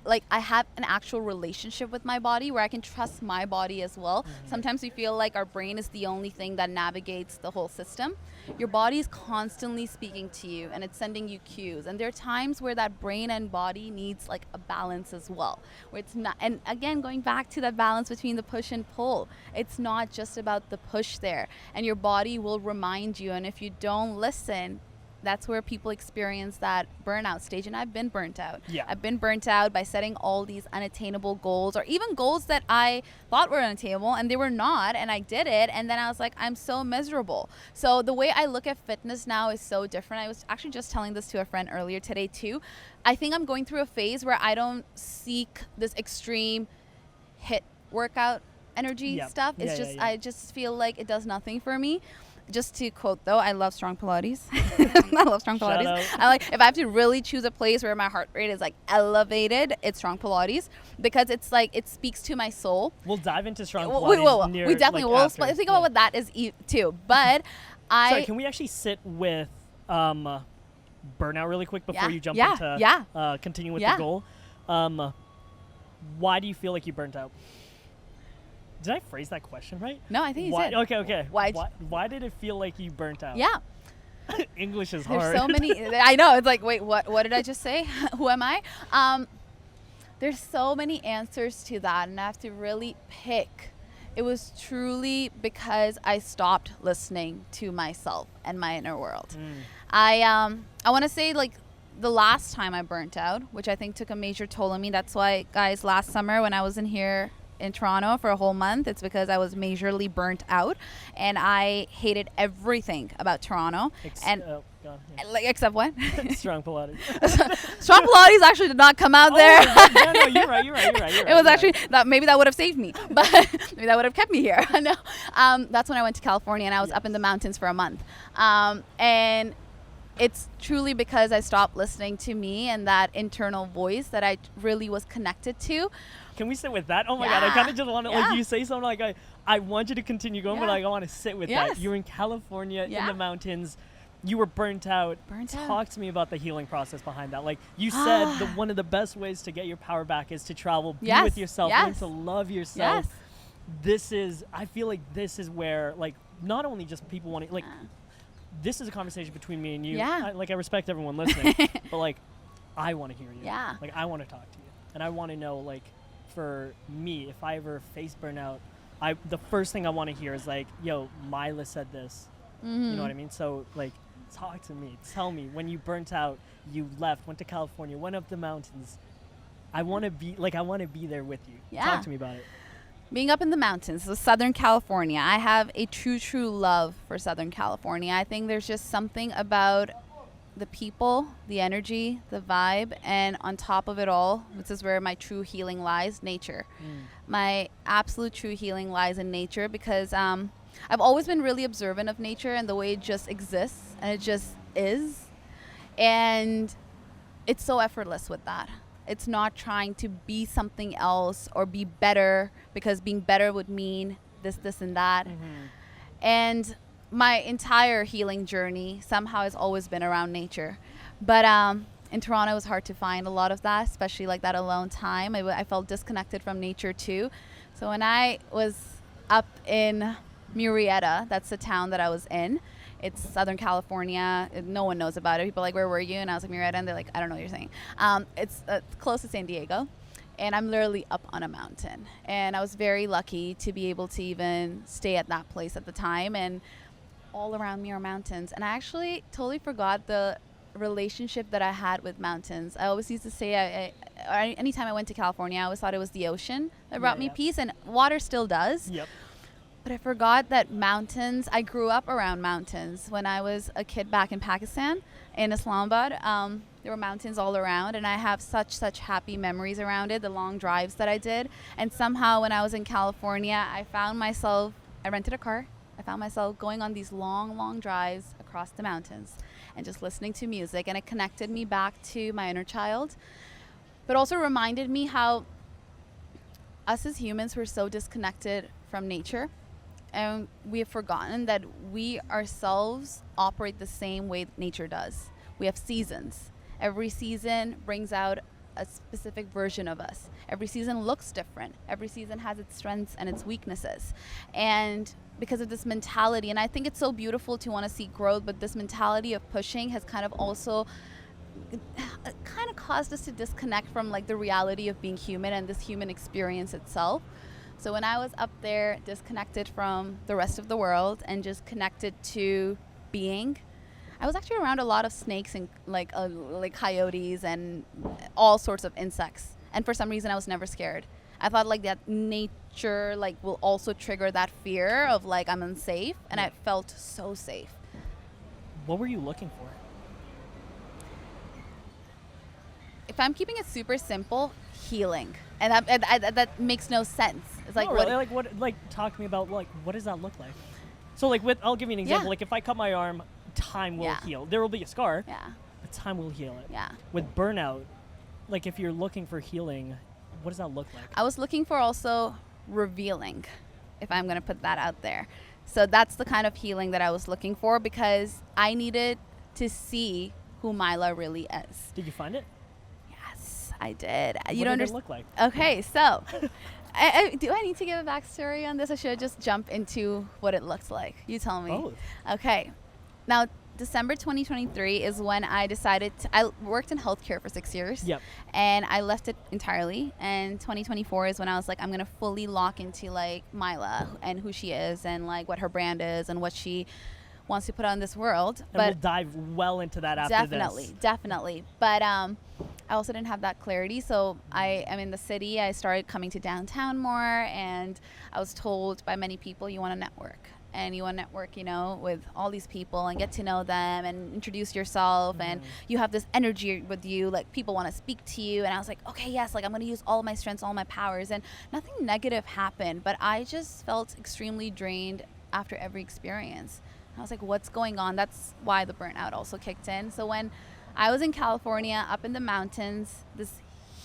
like I have an actual relationship with my body where I can trust my body as well. Sometimes we feel like our brain is the only thing that navigates the whole system. Your body is constantly speaking to you and it's sending you cues. And there are times where that brain and body needs like a balance as well, where it's not, and again, going back to that balance between the push and pull, it's not just about the push there. And your body will remind you. And if you don't listen, that's where people experience that burnout stage. And I've been burnt out. Yeah. I've been burnt out by setting all these unattainable goals, or even goals that I thought were unattainable and they were not, and I did it. And then I was like, I'm so miserable. So the way I look at fitness now is so different. I was actually just telling this to a friend earlier today too. I think I'm going through a phase where I don't seek this extreme HIIT workout energy stuff. It's I just feel like it does nothing for me. Just to quote though, I love strong Pilates. I love strong Pilates. I like, if I have to really choose a place where my heart rate is like elevated, it's strong Pilates, because it's like, it speaks to my soul. We'll dive into strong Pilates. We definitely will. Think about what that is too. But sorry, can we actually sit with burnout really quick before you jump into continue with the goal? Why do you feel like you burnt out? Did I phrase that question right? No, I think you did. said. Okay. Why did it feel like you burnt out? Yeah. English is hard. There's so many. I know. It's like, wait, what did I just say? Who am I? There's so many answers to that, and I have to really pick. it was truly because I stopped listening to myself and my inner world. I want to say, like, the last time I burnt out, which I think took a major toll on me. That's why, guys, last summer when I was in Toronto for a whole month, it's because I was majorly burnt out and I hated everything about Toronto. Except what? Strong Pilates. Strong Pilates actually did not come out there. No, you're right. It was actually maybe that would have saved me, but maybe that would have kept me here. No, that's when I went to California and I was up in the mountains for a month, and it's truly because I stopped listening to me and that internal voice that I really was connected to. Can we sit with that? Oh my God, I kind of just want to, like, you say something like, I want you to continue going, but like, I want to sit with that. You're in California in the mountains. You were burnt out. Talk to me about the healing process behind that. Like you said, one of the best ways to get your power back is to travel, be with yourself, learn to love yourself. I feel like this is where, like, not only just people want to, like, this is a conversation between me and you. I respect everyone listening, but like, I want to hear you. Like, I want to talk to you, and I want to know, like, for me, if I ever face burnout, the first thing I want to hear is like, yo, Mila said this. You know what I mean? So, like, talk to me. Tell me, when you burnt out, you left, went to California, went up the mountains. I want to be there with you. Talk to me about it. Being up in the mountains, so Southern California, I have a true love for Southern California. I think there's just something about the people, the energy, the vibe, and on top of it all, this is where my true healing lies, nature. My absolute true healing lies in nature because I've always been really observant of nature and the way it just exists and it just is. And it's so effortless with that. It's not trying to be something else or be better, because being better would mean this, and that. And my entire healing journey somehow has always been around nature. But in Toronto, it was hard to find a lot of that, especially like that alone time. I felt disconnected from nature too. So when I was up in Murrieta, that's the town that I was in. It's Southern California. No one knows about it. People are like, where were you? And I was like, Murrieta. And they're like, I don't know what you're saying. It's close to San Diego. And I'm literally up on a mountain. And I was very lucky to be able to even stay at that place at the time. And all around me are mountains. And I actually totally forgot the relationship that I had with mountains. I always used to say, anytime I went to California, I always thought it was the ocean that brought me peace. And water still does. But I forgot that mountains, I grew up around mountains. When I was a kid back in Pakistan, in Islamabad, there were mountains all around, and I have such happy memories around it, the long drives that I did. And somehow when I was in California, I rented a car. I found myself going on these long drives across the mountains and just listening to music, and it connected me back to my inner child, but also reminded me how us as humans were so disconnected from nature. And we have forgotten that we ourselves operate the same way nature does. We have seasons. Every season brings out a specific version of us. Every season looks different. Every season has its strengths and its weaknesses. And because of this mentality, and I think it's so beautiful to want to see growth, but this mentality of pushing has kind of also caused us to disconnect from like the reality of being human and this human experience itself. So when I was up there, disconnected from the rest of the world and just connected to being, I was actually around a lot of snakes and like coyotes and all sorts of insects. And for some reason, I was never scared. I thought like that nature like will also trigger that fear of like I'm unsafe, and I felt so safe. What were you looking for? If I'm keeping it super simple, healing. And that makes no sense. It's like, really? Talk to me about like, what does that look like? So like I'll give you an example. Like if I cut my arm, time will heal. There will be a scar, but time will heal it. With burnout, like if you're looking for healing, what does that look like? I was looking for also revealing, if I'm going to put that out there. So that's the kind of healing that I was looking for, because I needed to see who Mila really is. Did you find it? I did. What did it look like? Okay, so do I need to give a backstory on this, or should I just jump into what it looks like? You tell me. Both. Okay. Now, December 2023 is when I decided I worked in healthcare for 6 years. Yep. And I left it entirely. And 2024 is when I was like, I'm going to fully lock into like Mila and who she is and like what her brand is and what she wants to put out in this world. And we'll dive well into that after this. Definitely. But I also didn't have that clarity. So I am in the city. I started coming to downtown more, and I was told by many people, you want to network. And you want to network, you know, with all these people and get to know them and introduce yourself. And you have this energy with you, like people want to speak to you. And I was like, okay, yes, like I'm going to use all my strengths, all my powers. And nothing negative happened, but I just felt extremely drained after every experience. I was like, what's going on? That's why the burnout also kicked in. So when I was in California, up in the mountains, this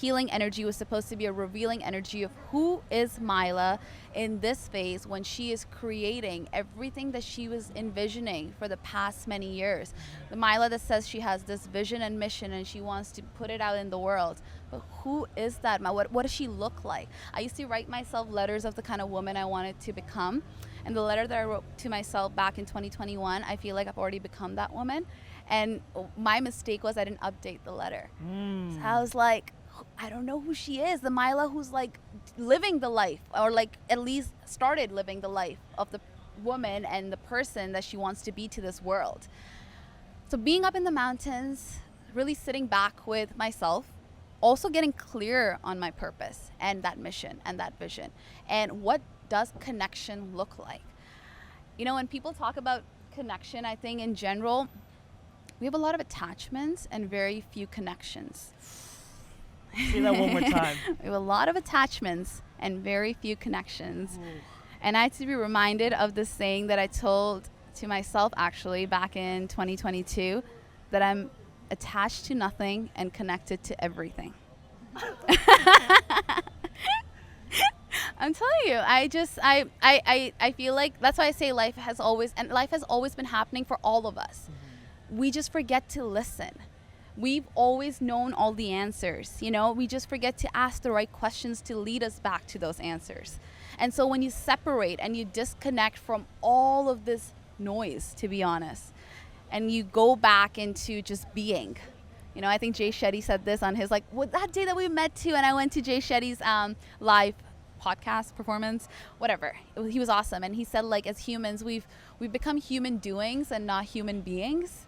healing energy was supposed to be a revealing energy of who is Mila in this phase when she is creating everything that she was envisioning for the past many years. The Mila that says she has this vision and mission and she wants to put it out in the world. But who is that? What does she look like? I used to write myself letters of the kind of woman I wanted to become. And the letter that I wrote to myself back in 2021, I feel like I've already become that woman. And my mistake was I didn't update the letter. So I was like, I don't know who she is. The Mila who's like living the life, or like at least started living the life of the woman and the person that she wants to be to this world. So being up in the mountains, really sitting back with myself, also getting clear on my purpose and that mission and that vision. And what does connection look like? You know, when people talk about connection, I think in general, we have a lot of attachments and very few connections. Say that one more time. We have a lot of attachments and very few connections. And I had to be reminded of this saying that I told to myself actually back in 2022, that I'm attached to nothing and connected to everything. I'm telling you, I feel like that's why I say life has always been happening for all of us. We just forget to listen. We've always known all the answers, you know, we just forget to ask the right questions to lead us back to those answers. And so when you separate and you disconnect from all of this noise, to be honest, and you go back into just being, you know, I think Jay Shetty said this on his, like, that day that we met too, and I went to Jay Shetty's live podcast performance, whatever. He was awesome. And he said, like, as humans, we've become human doings and not human beings.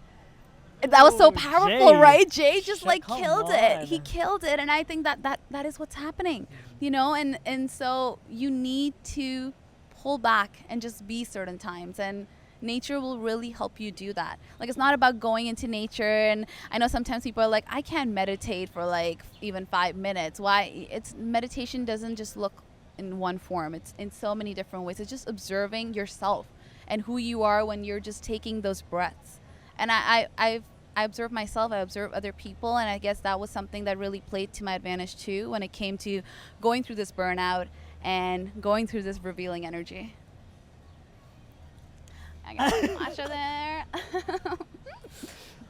That was so powerful, Jay. Right? Jay just killed it. He killed it. And I think that is what's happening, you know, and so you need to pull back and just be certain times, and nature will really help you do that. Like, it's not about going into nature. And I know sometimes people are like, I can't meditate for like even 5 minutes. Why? Meditation doesn't just look in one form. It's in so many different ways. It's just observing yourself and who you are when you're just taking those breaths. And I observe myself, I observe other people, and I guess that was something that really played to my advantage too when it came to going through this burnout and going through this revealing energy. I got some matcha there.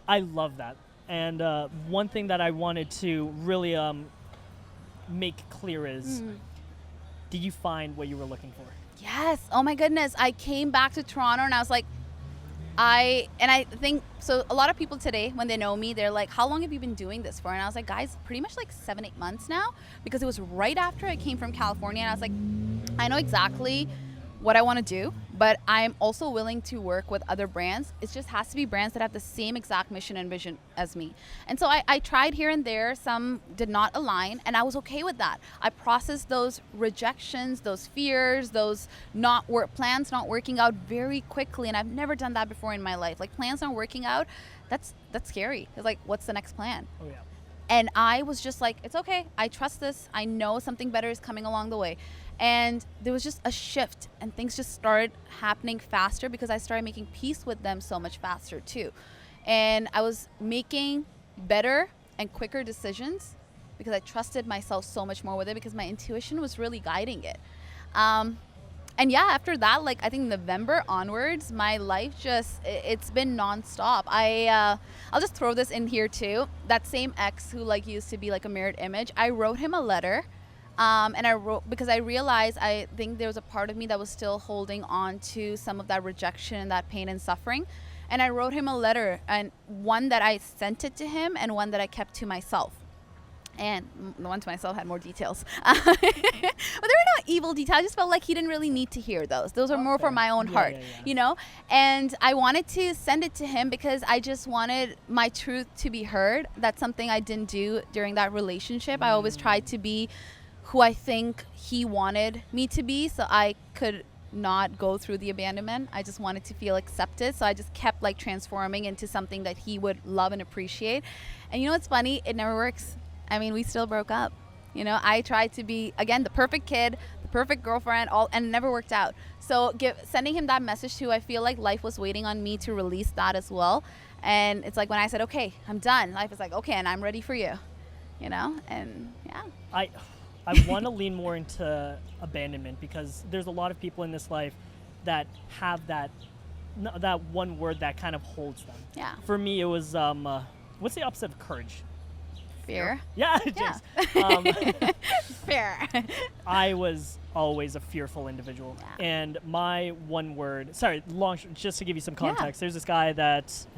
I love that. And one thing that I wanted to really make clear is, did you find what you were looking for? Yes. Oh my goodness. I came back to Toronto and I was like, I think, so a lot of people today, when they know me, they're like, how long have you been doing this for? And I was like, guys, pretty much like 7-8 months now, because it was right after I came from California. And I was like, I know exactly what I want to do, but I'm also willing to work with other brands. It just has to be brands that have the same exact mission and vision as me. And so I tried here and there. Some did not align, and I was okay with that. I processed those rejections, those fears, those plans not working out very quickly. And I've never done that before in my life. Like, plans not working out, that's scary. It's like, what's the next plan? Oh, yeah. And I was just like, it's okay. I trust this. I know something better is coming along the way. And there was just a shift, and things just started happening faster because I started making peace with them so much faster too. And I was making better and quicker decisions because I trusted myself so much more with it, because my intuition was really guiding it. And yeah, after that, like, I think November onwards, my life it's been nonstop. I'll just throw this in here too. That same ex who like used to be like a mirrored image, I wrote him a letter. And I wrote because I realized I think there was a part of me that was still holding on to some of that rejection and that pain and suffering. And I wrote him a letter, and one that I sent it to him and one that I kept to myself. And the one to myself had more details. But there were no evil details. I just felt like he didn't really need to hear those. Those are more for my own heart, you know? And I wanted to send it to him because I just wanted my truth to be heard. That's something I didn't do during that relationship. I always tried to be who I think he wanted me to be, so I could not go through the abandonment. I just wanted to feel accepted. So I just kept like transforming into something that he would love and appreciate. And you know what's funny? It never works. I mean, we still broke up. You know, I tried to be, again, the perfect kid, the perfect girlfriend, and it never worked out. So sending him that message too, I feel like life was waiting on me to release that as well. And it's like when I said, okay, I'm done, life is like, okay, and I'm ready for you, you know? And yeah. I want to lean more into abandonment because there's a lot of people in this life that have that one word that kind of holds them. Yeah. For me, it was, what's the opposite of courage? Fear. Yeah. Fear. I was always a fearful individual. Yeah. And my one word, just to give you some context, there's this guy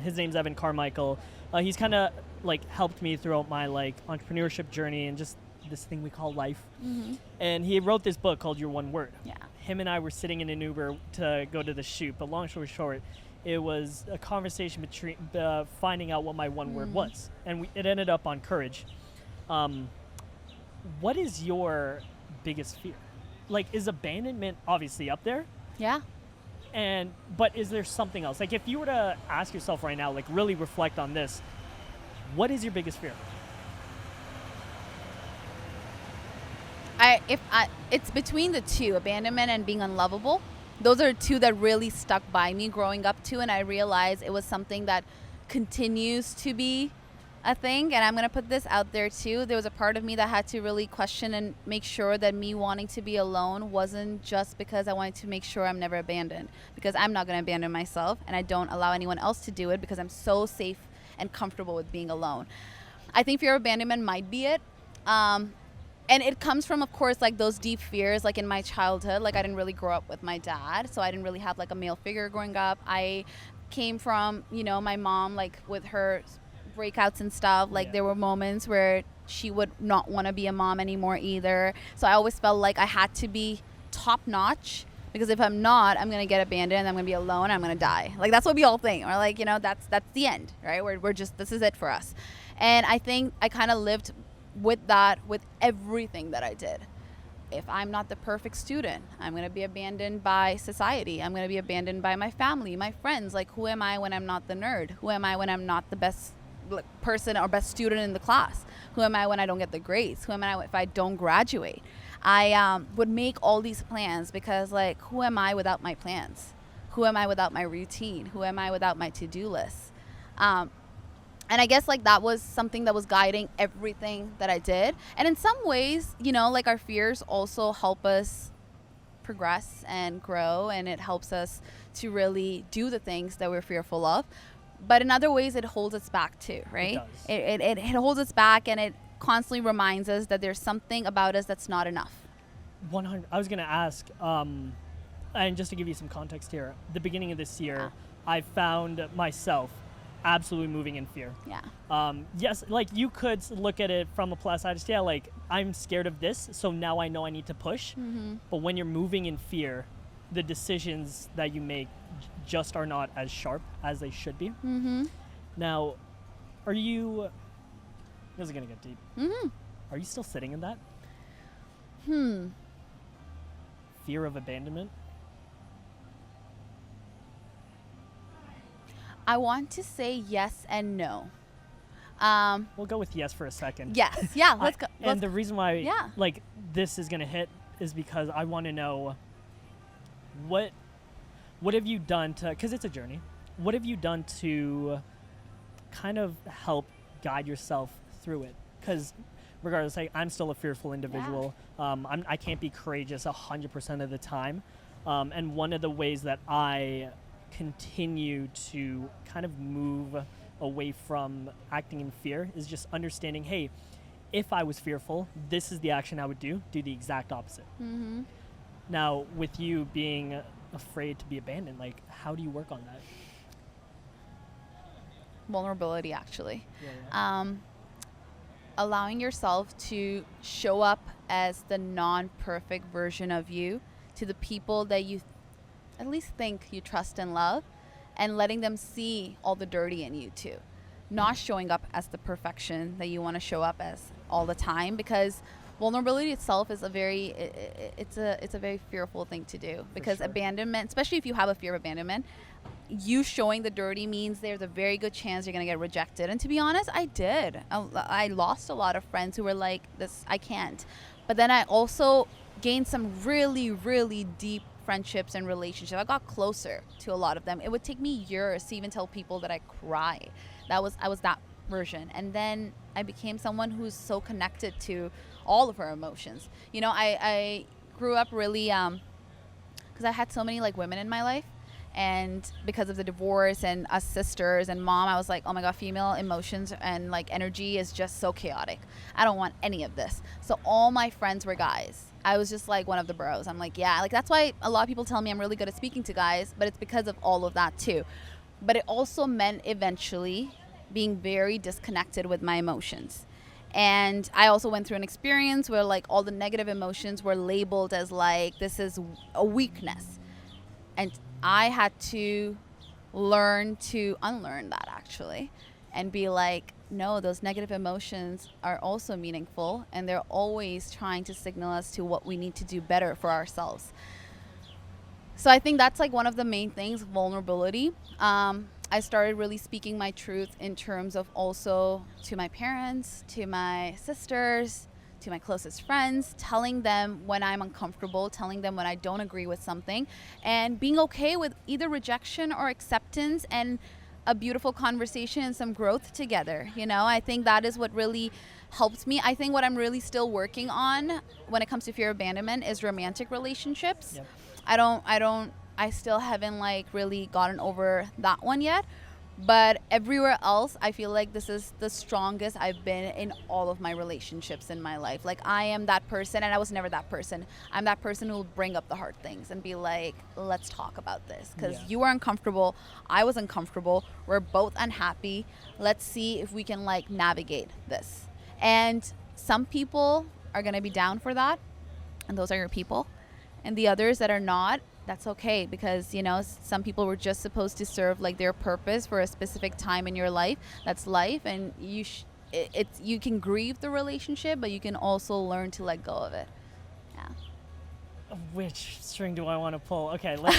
his name's Evan Carmichael. He's kind of like helped me throughout my like entrepreneurship journey and just this thing we call life. Mm-hmm. And he wrote this book called Your One Word. Yeah. Him and I were sitting in an Uber to go to the shoot, but long story short, it was a conversation between finding out what my one word was, and it ended up on courage. What is your biggest fear? Like, is abandonment obviously up there? Yeah. But is there something else? Like, if you were to ask yourself right now, like really reflect on this, what is your biggest fear? It's between the two, abandonment and being unlovable. Those are two that really stuck by me growing up too, and I realized it was something that continues to be a thing. And I'm going to put this out there too. There was a part of me that had to really question and make sure that me wanting to be alone wasn't just because I wanted to make sure I'm never abandoned, because I'm not going to abandon myself, and I don't allow anyone else to do it because I'm so safe and comfortable with being alone. I think fear of abandonment might be it. And it comes from, of course, like those deep fears, like in my childhood. Like I didn't really grow up with my dad, so I didn't really have like a male figure growing up. I came from, you know, my mom, like with her breakouts and stuff. Like there were moments where she would not want to be a mom anymore either. So I always felt like I had to be top notch, because if I'm not, I'm going to get abandoned, I'm going to be alone, I'm going to die. Like that's what we all think. Or like, you know, that's the end, right? We're just, this is it for us. And I think I kind of lived with that, with everything that I did. If I'm not the perfect student, I'm going to be abandoned by society. I'm going to be abandoned by my family, my friends. Like, who am I when I'm not the nerd? Who am I when I'm not the best person or best student in the class? Who am I when I don't get the grades? Who am I if I don't graduate? I would make all these plans because, like, who am I without my plans? Who am I without my routine? Who am I without my to-do list? And I guess like that was something that was guiding everything that I did. And in some ways, you know, like our fears also help us progress and grow, and it helps us to really do the things that we're fearful of. But in other ways, it holds us back too, right? It holds us back, and it constantly reminds us that there's something about us that's not enough. 100. I was going to ask, and just to give you some context here, the beginning of this year, I found myself absolutely moving in fear. Yeah. Yes, like you could look at it from a plus side. Yeah, like I'm scared of this, so now I know I need to push. Mm-hmm. But when you're moving in fear, the decisions that you make just are not as sharp as they should be. Mm-hmm. Now, are you? This is gonna get deep. Mm-hmm. Are you still sitting in that? Fear of abandonment? I want to say yes and no. We'll go with yes for a second. Yes. Yeah, let's go. And the reason why like this is going to hit is because I want to know what have you done to, because it's a journey, what have you done to kind of help guide yourself through it? Because regardless, like, I'm still a fearful individual. I can't be courageous 100% of the time. And one of the ways that I continue to kind of move away from acting in fear is just understanding, hey, if I was fearful, this is the action I would do the exact opposite. Mm-hmm. Now, with you being afraid to be abandoned, like, how do you work on that? vulnerability, actually. Yeah. Allowing yourself to show up as the non-perfect version of you to the people that you at least think you trust and love, and letting them see all the dirty in you too. Not showing up as the perfection that you want to show up as all the time, because vulnerability itself is a very it's a very fearful thing to do, because abandonment, especially if you have a fear of abandonment, you showing the dirty means there's a very good chance you're going to get rejected. And to be honest, I did. I lost a lot of friends who were like, this, I can't. But then I also gained some really, really deep friendships and relationships. I got closer to a lot of them. It would take me years to even tell people that I cry. I was that version. And then I became someone who's so connected to all of her emotions. You know, I grew up really, because I had so many like women in my life. And because of the divorce and us sisters and mom, I was like, oh my God, female emotions and like energy is just so chaotic. I don't want any of this. So all my friends were guys. I was just like one of the bros. I'm like, yeah, like that's why a lot of people tell me I'm really good at speaking to guys, but it's because of all of that too. But it also meant eventually being very disconnected with my emotions. And I also went through an experience where like all the negative emotions were labeled as like, this is a weakness. And I had to learn to unlearn that, actually, and be like, no, those negative emotions are also meaningful, and they're always trying to signal us to what we need to do better for ourselves. So I think that's like one of the main things, vulnerability. I started really speaking my truth in terms of also to my parents, to my sisters, to my closest friends, telling them when I'm uncomfortable, telling them when I don't agree with something, and being okay with either rejection or acceptance, and a beautiful conversation and some growth together. You know, I think that is what really helped me. I think what I'm really still working on when it comes to fear of abandonment is romantic relationships. Yep. I still haven't like really gotten over that one yet. But everywhere else, I feel like this is the strongest I've been in all of my relationships in my life. Like, I am that person, and I was never that person. I'm that person who will bring up the hard things and be like, let's talk about this. Because you were uncomfortable. I was uncomfortable. We're both unhappy. Let's see if we can, like, navigate this. And some people are going to be down for that, and those are your people. And the others that are not, that's okay, because, you know, some people were just supposed to serve like their purpose for a specific time in your life. That's life, and you can grieve the relationship, but you can also learn to let go of it. Yeah. Which string do I want to pull? Okay, let's.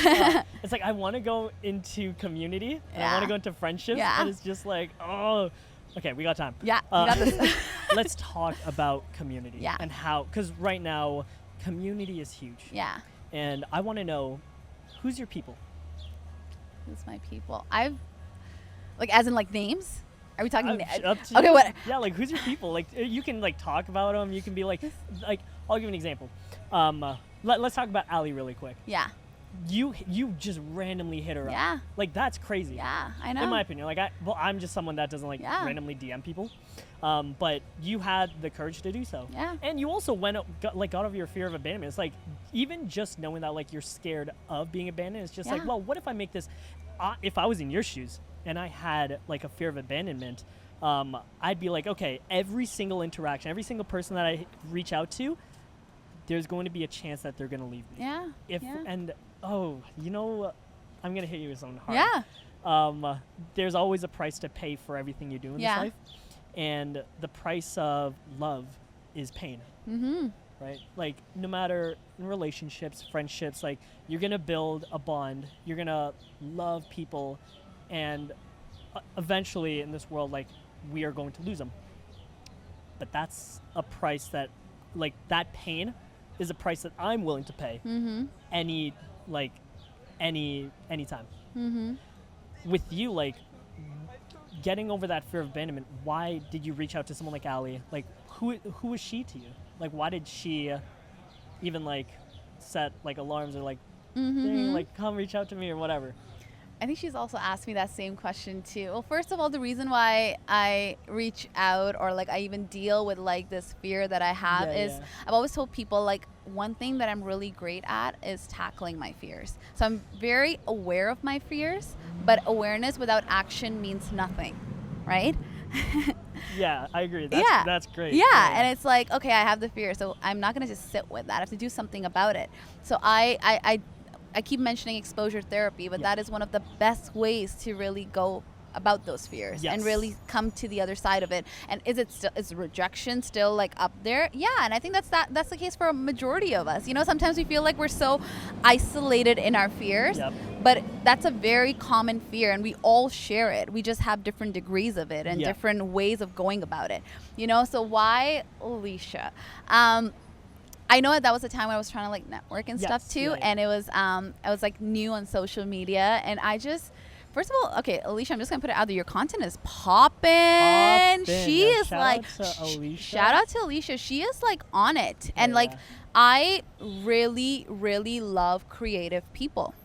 It's like I want to go into community, and I want to go into friendships, and it's just like, oh, okay, we got time. Yeah, we got this. Let's talk about community and how, because right now, community is huge. Yeah. And I want to know, who's your people? Who's my people? I've, like, as in, like, names? Are we talking? Up to okay, you. what? Yeah, like, who's your people? Like, you can, like, talk about them. You can be like, I'll give you an example. Let's talk about Ali really quick. Yeah. You just randomly hit her up. Yeah. Like, that's crazy. Yeah, I know. In my opinion. Like, I'm just someone that doesn't, like, randomly DM people. But you had the courage to do so. Yeah. And you also got over your fear of abandonment. It's like, even just knowing that, like, you're scared of being abandoned, it's just like, well, what if I make this, if I was in your shoes and I had, like, a fear of abandonment, I'd be like, okay, every single interaction, every single person that I reach out to, there's going to be a chance that they're going to leave me. Yeah. And, you know, I'm going to hit you with something hard. Yeah. There's always a price to pay for everything you do in this life. And the price of love is pain. Mm-hmm. Right? Like, no matter in relationships, friendships, like, you're going to build a bond. You're going to love people. And eventually in this world, like, we are going to lose them. But that's a price that, like, that pain is a price that I'm willing to pay anytime. Mm-hmm. With you, like, getting over that fear of abandonment, why did you reach out to someone like Ali? Like, who was she to you? Like, why did she even, like, set, like, alarms or, like, dang, like, come reach out to me or whatever? I think she's also asked me that same question too. Well, first of all, the reason why I reach out or like I even deal with like this fear that I have is I've always told people, like, one thing that I'm really great at is tackling my fears. So I'm very aware of my fears, but awareness without action means nothing. right? Yeah, I agree. That's great. Yeah, and it's like, okay, I have the fear, so I'm not gonna just sit with that. I have to do something about it. So I keep mentioning exposure therapy, but that is one of the best ways to really go about those fears and really come to the other side of it. And is rejection still like up there? Yeah, and I think that's the case for a majority of us. You know, sometimes we feel like we're so isolated in our fears, but that's a very common fear, and we all share it. We just have different degrees of it and different ways of going about it. You know, so why Alicia? I know that was a time when I was trying to like network and stuff too, and it was I was like new on social media, and I just, first of all, okay, Alicia, I'm just gonna put it out there. Your content is poppin'. She is like, shout out to Alicia. She is like on it, and like I really, really love creative people.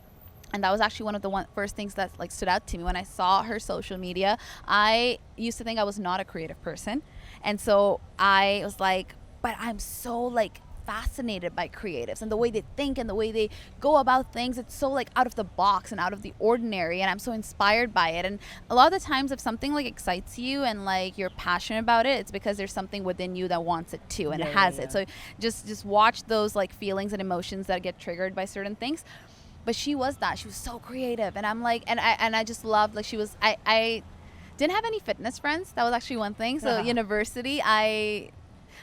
And that was actually one of the first things that like stood out to me when I saw her social media. I used to think I was not a creative person, and so I was like, but I'm so like fascinated by creatives and the way they think and the way they go about things. It's so like out of the box and out of the ordinary, and I'm so inspired by it. And a lot of the times if something like excites you and like you're passionate about it, it's because there's something within you that wants it too, and it has it. So just watch those like feelings and emotions that get triggered by certain things. But she was so creative, and I'm like, and I just loved, like, she was, I didn't have any fitness friends. That was actually one thing. So university, that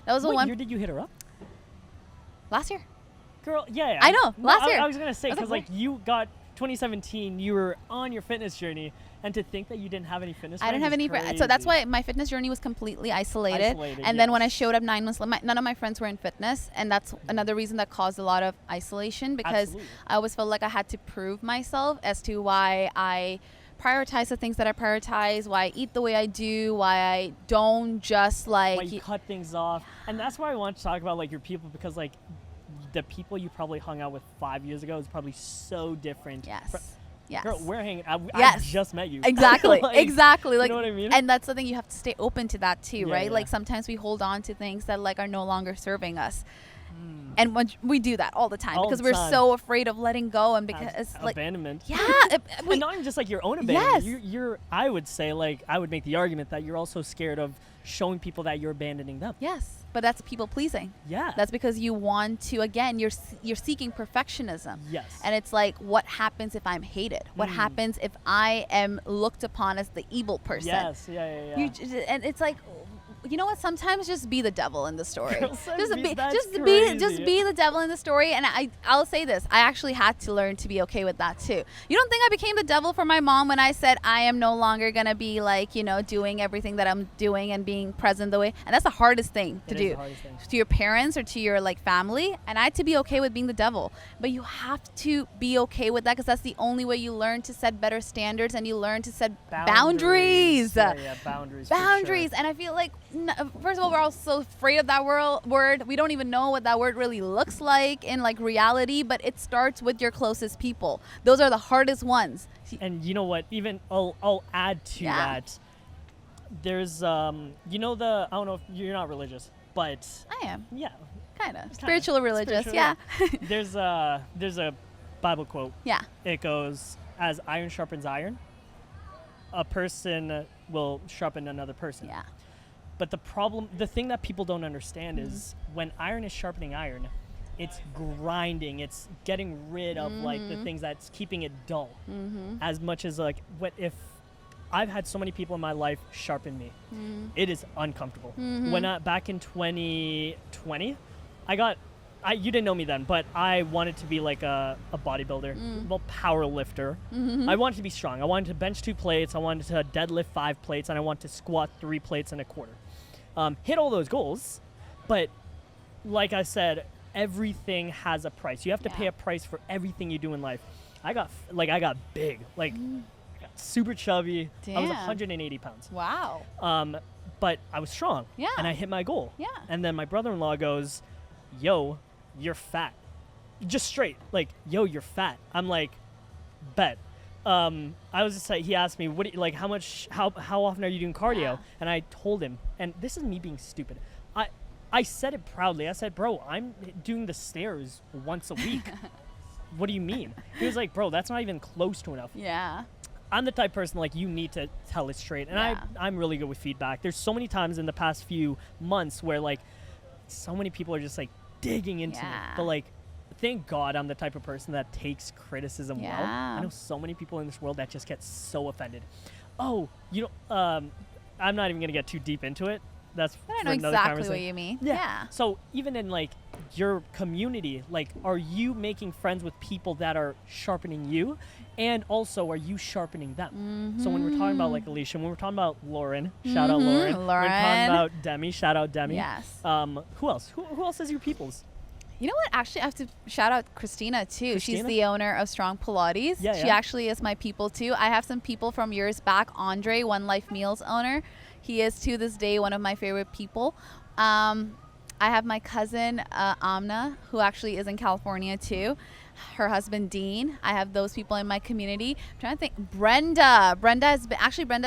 was the one. What year did you hit her up? Last year. Girl, I know, last year. I was going to say, because like you got 2017, you were on your fitness journey, and to think that you didn't have any fitness friends, I didn't have any friends. So that's why my fitness journey was completely isolated. And then when I showed up 9 months later, none of my friends were in fitness, and that's another reason that caused a lot of isolation, because I always felt like I had to prove myself as to why I prioritize the things that I prioritize, why I eat the way I do, why I don't just like... Why you cut things off. And that's why I want to talk about like your people, because like the people you probably hung out with 5 years ago is probably so different. Yes. Girl, we're hanging out. I just met you. Exactly. Like, exactly. Like, you know what I mean? And that's the thing, you have to stay open to that too, right? Like sometimes we hold on to things that like are no longer serving us. And when we do that all the time because we're so afraid of letting go, and because like abandonment. Yeah. And not even just like your own abandonment. You're I would say, like, I would make the argument that you're also scared of showing people that you're abandoning them. Yes. But that's people pleasing. Yeah. That's because you want to, again, you're seeking perfectionism. Yes. And it's like, what happens if I'm hated? What happens if I am looked upon as the evil person? Yes. Yeah. And it's like, you know what? Sometimes just be the devil in the story. Just be the devil in the story. And I'll say this: I actually had to learn to be okay with that too. You don't think I became the devil for my mom when I said I am no longer gonna be like, you know, doing everything that I'm doing and being present the way? And that's the hardest thing to do to your parents or to your like family. And I had to be okay with being the devil. But you have to be okay with that, because that's the only way you learn to set better standards and you learn to set boundaries. Boundaries. Boundaries. And I feel like, first of all, we're all so afraid of that word. We don't even know what that word really looks like in like reality, but it starts with your closest people. Those are the hardest ones. And you know what? Even I'll add to that. There's you know, I don't know if you're not religious, but I am. Yeah. Kind of. Spiritual religious. Yeah. There's a Bible quote. Yeah. It goes, as iron sharpens iron, a person will sharpen another person. Yeah. But the thing that people don't understand is when iron is sharpening iron, it's grinding, it's getting rid of like the things that's keeping it dull. As much as like, what if I've had so many people in my life sharpen me, it is uncomfortable. When back in 2020, you didn't know me then, but I wanted to be like a bodybuilder, power lifter. I wanted to be strong. I wanted to bench 2 plates. I wanted to deadlift 5 plates, and I wanted to squat 3 plates and a quarter. Hit all those goals, but like I said, everything has a price. You have to pay a price for everything you do in life. I got big, like I got super chubby. Damn. I was 180 pounds. Wow. But I was strong. Yeah. And I hit my goal. Yeah. And then my brother-in-law goes, "Yo, you're fat." Just straight, like, "Yo, you're fat." I'm like, "Bet." I was just like, he asked me, "What? How often are you doing cardio?" Yeah. And I told him, and this is me being stupid. I said it proudly. I said, "Bro, I'm doing the stairs once a week." What do you mean? He was like, "Bro, that's not even close to enough." Yeah. I'm the type of person like you need to tell it straight, and I'm really good with feedback. There's so many times in the past few months where like so many people are just like digging into me, but like thank God I'm the type of person that takes criticism well. I know so many people in this world that just get so offended. Oh, I'm not even gonna get too deep into it. That's I know exactly what you mean. Yeah. So even in like your community, like, are you making friends with people that are sharpening you, and also are you sharpening them? So when we're talking about like Alicia, when we're talking about Lauren, shout out Lauren. When we're talking about Demi, shout out Demi. Yes. Who else? Who else is your peoples? You know what? Actually, I have to shout out Christina too. She's the owner of Strong Pilates. Yeah, she actually is my people too. I have some people from years back. Andre, One Life Meals owner. He is to this day one of my favorite people. I have my cousin Amna, who actually is in California too. Her husband Dean. I have those people in my community. I'm trying to think. Brenda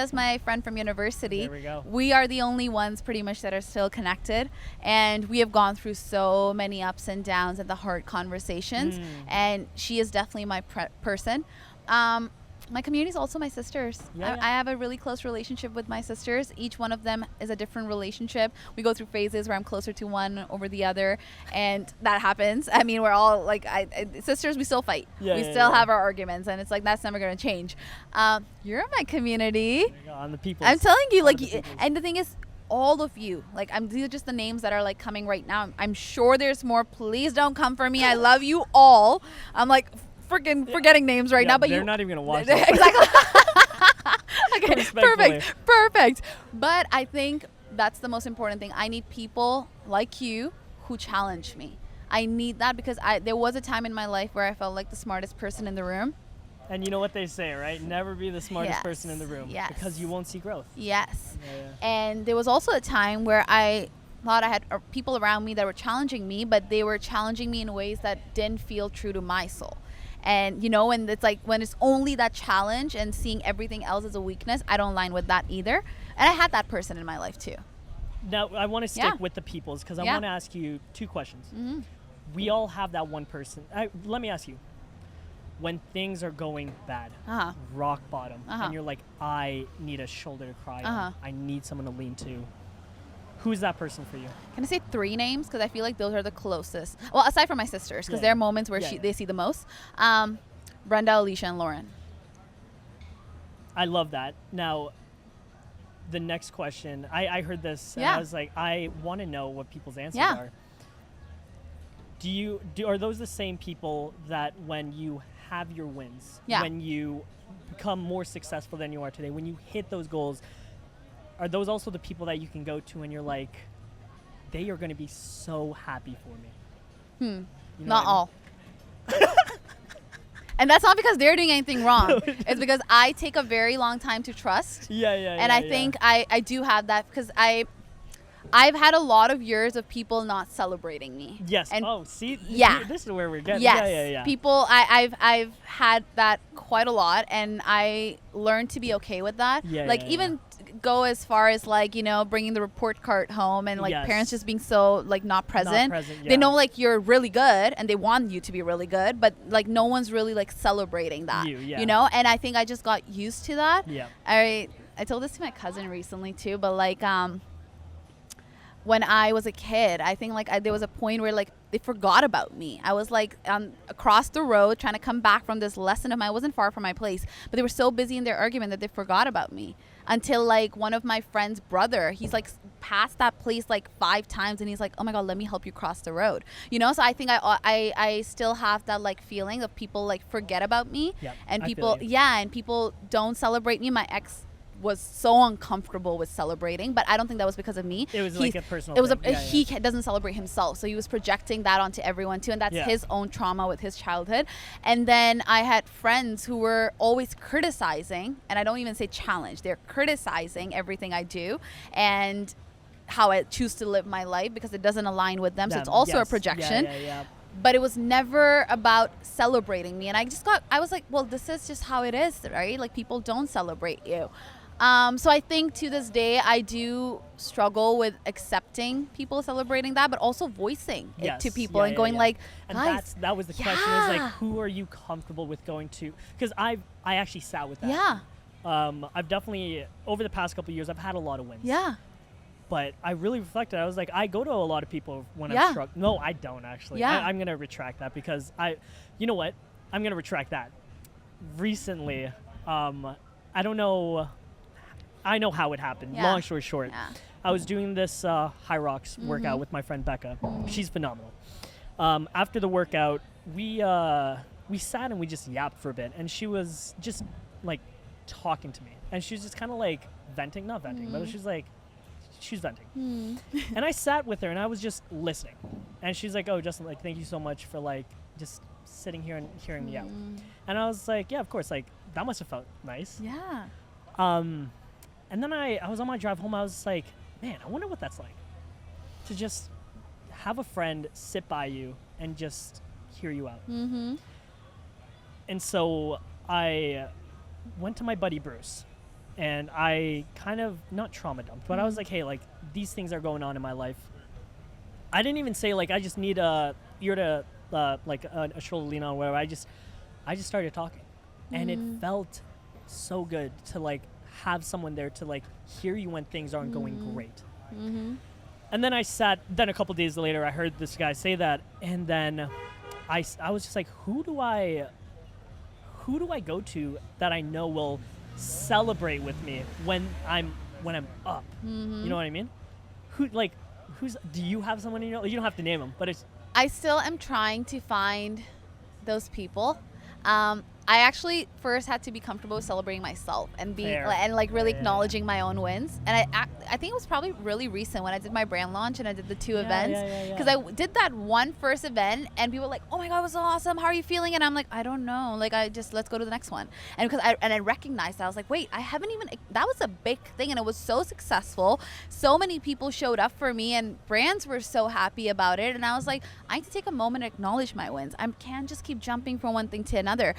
is my friend from university. There we go. We are the only ones pretty much that are still connected, and we have gone through so many ups and downs and the hard conversations. And she is definitely my person. My community is also my sisters. I have a really close relationship with my sisters. Each one of them is a different relationship. We go through phases where I'm closer to one over the other, and that happens. I mean, we're all like sisters. We still fight. We still have our arguments, and it's like that's never going to change. You're in my community. On the people. I'm telling you, like, and the thing is, all of you, like, these are just the names that are like coming right now. I'm sure there's more. Please don't come for me. I love you all. I'm like freaking forgetting names right now, but they're not even gonna watch it. Exactly. Okay, perfect. But I think that's the most important thing. I need people like you who challenge me. I need that because there was a time in my life where I felt like the smartest person in the room. And you know what they say, right? Never be the smartest person in the room, because you won't see growth. Yes. And there was also a time where I thought I had people around me that were challenging me, but they were challenging me in ways that didn't feel true to my soul. And, and it's like when it's only that challenge and seeing everything else as a weakness, I don't align with that either. And I had that person in my life too. Now, I want to stick with the peoples because I want to ask you two questions. We all have that one person. Let me ask you. When things are going bad, rock bottom, and you're like, I need a shoulder to cry on. I need someone to lean to. Who's that person for you? Can I say 3 names? Because I feel like those are the closest. Well, aside from my sisters, because there are moments where they see the most. Brenda, Alicia, and Lauren. I love that. Now, the next question. I heard this, and I was like, I want to know what people's answers are. Are those the same people that when you have your wins, when you become more successful than you are today, when you hit those goals, are those also the people that you can go to and you're like, they are going to be so happy for me? You know not all. And that's not because they're doing anything wrong. It's because I take a very long time to trust. And I think I do have that because I've had a lot of years of people not celebrating me. Yes. And this is where we're getting. Yes. People, I've had that quite a lot, and I learned to be okay with that. Even go as far as like bringing the report card home and like parents just being so like not present. They know like you're really good and they want you to be really good, but like no one's really like celebrating that. And I think I just got used to that. I told this to my cousin recently too, but like when I was a kid, I think like there was a point where like they forgot about me. I was like across the road trying to come back from this lesson of mine. I wasn't far from my place, but they were so busy in their argument that they forgot about me until like one of my friend's brother, he's like passed that place like 5 times and he's like, oh my God, let me help you cross the road. So I think I still have that like feeling of people like forget about me and people, and people don't celebrate me. My ex was so uncomfortable with celebrating, but I don't think that was because of me. It was like a personal thing. He doesn't celebrate himself, so he was projecting that onto everyone too, and that's his own trauma with his childhood. And then I had friends who were always criticizing, and I don't even say challenge, they're criticizing everything I do and how I choose to live my life because it doesn't align with them. So it's also a projection. But it was never about celebrating me. And I was like, well, this is just how it is, right? Like people don't celebrate you. So I think to this day, I do struggle with accepting people celebrating that, but also voicing it to people and going like, guys. And that was the question is like, who are you comfortable with going to? Because I actually sat with that. I've definitely, over the past couple of years, I've had a lot of wins. Yeah. But I really reflected. I was like, I go to a lot of people when Yeah. I'm struck. No, I don't actually. Yeah. I'm going to retract that because you know what? I'm going to retract that. Recently, I don't know. I know how it happened. Yeah. Long story short, Yeah. I was doing this High Rocks workout with my friend Becca. She's phenomenal. After the workout, we sat and we just yapped for a bit, and she was just like talking to me, and she was just kind of like venting, not venting, but she was venting. And I sat with her and I was just listening, and she's like, "Oh, Justin, like, thank you so much for like just sitting here and hearing me out." And I was like, "Yeah, of course, like that must have felt nice." Yeah. And then I was on my drive home. I was just like, man, I wonder what that's like to just have a friend sit by you and just hear you out. And so I went to my buddy Bruce, and I kind of, not trauma dumped, but I was like, hey, like, these things are going on in my life. I didn't even say, like, I just need a ear to, like, a shoulder to lean on, whatever. I just started talking. And it felt so good to, like, have someone there to, like, hear you when things aren't going great. And then then a couple days later, I heard this guy say that, and then I was just like, who do I go to that I know will celebrate with me when I'm up? You know what I mean? Do you have someone in your, you don't have to name them, but it's, I still am trying to find those people. I actually first had to be comfortable with celebrating myself and really acknowledging my own wins. And I think it was probably really recent when I did my brand launch and I did the two events. Because I did that one first event and people were like, "Oh my God, it was so awesome. How are you feeling?" And I'm like, "I don't know. Like, let's go to the next one." And because I recognized that, I was like, wait, that was a big thing and it was so successful. So many people showed up for me and brands were so happy about it. And I was like, I need to take a moment to acknowledge my wins. I can't just keep jumping from one thing to another.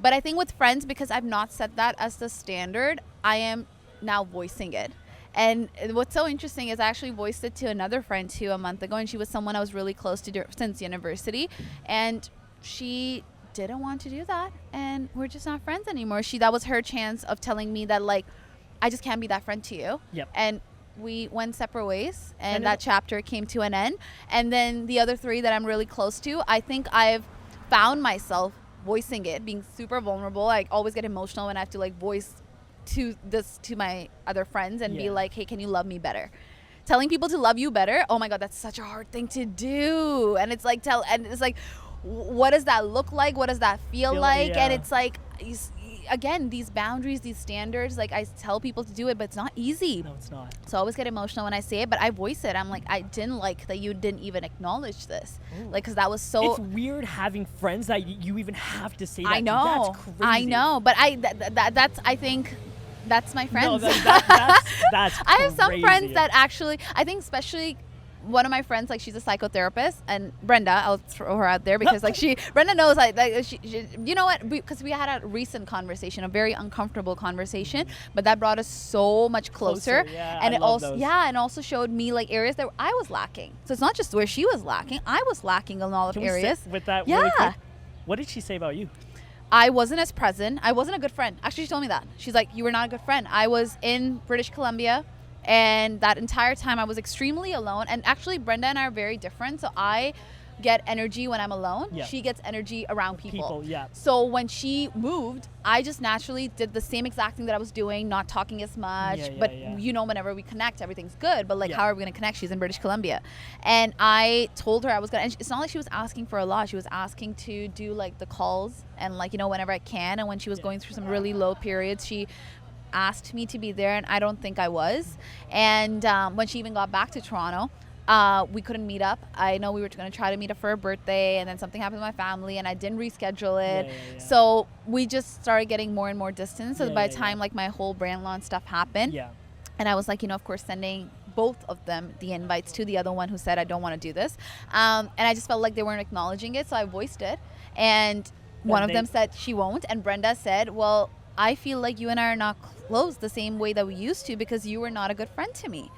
But I think with friends, because I've not set that as the standard, I am now voicing it. And what's so interesting is I actually voiced it to another friend too a month ago, and she was someone I was really close to since university, and she didn't want to do that, and we're just not friends anymore. That was her chance of telling me that, like, I just can't be that friend to you. Yep. And we went separate ways, and that chapter came to an end. And then the other three that I'm really close to, I think I've found myself voicing it, being super vulnerable. I always get emotional when I have to, like, voice to my other friends and be like, hey, can you love me better? Telling people to love you better, oh my God, that's such a hard thing to do. And it's like, what does that look like? What does that feel like? And it's like, again, these boundaries, these standards, like, I tell people to do it, but it's not easy. No, it's not. So I always get emotional when I say it, but I voice it. I'm like, I didn't like that you didn't even acknowledge this. Ooh. Like, because that was so... It's weird having friends that you even have to say that. I know. That's crazy. I know. But I think that's my friends. No, that's crazy. I have some friends that actually, I think especially... One of my friends, like, she's a psychotherapist, and Brenda, I'll throw her out there because, like, Brenda knows, like she, you know what, because we had a recent conversation, a very uncomfortable conversation, but that brought us so much closer. And it also, and also showed me, like, areas that I was lacking. So it's not just where she was lacking, I was lacking in a lot of areas. With that, really quick? What did she say about you? I wasn't as present. I wasn't a good friend. Actually, she told me that. She's like, you were not a good friend. I was in British Columbia. And that entire time I was extremely alone. And actually, Brenda and I are very different. So I get energy when I'm alone. Yeah. She gets energy around people. So when she moved, I just naturally did the same exact thing that I was doing, not talking as much. You know, whenever we connect, everything's good. But, like, how are we going to connect? She's in British Columbia. And I told her I was going to, and it's not like she was asking for a lot. She was asking to do, like, the calls and, like, you know, whenever I can. And when she was going through some really low periods, she asked me to be there, and I don't think I was. And when she even got back to Toronto, we couldn't meet up. I know we were going to try to meet up for her birthday, and then something happened with my family, and I didn't reschedule it. So we just started getting more and more distance. So by the time like my whole brand launch stuff happened, and I was like, you know, of course, sending both of them the invites to the other one who said, I don't want to do this. And I just felt like they weren't acknowledging it, so I voiced it. And one of them said she won't, and Brenda said, well, I feel like you and I are not close the same way that we used to because you were not a good friend to me.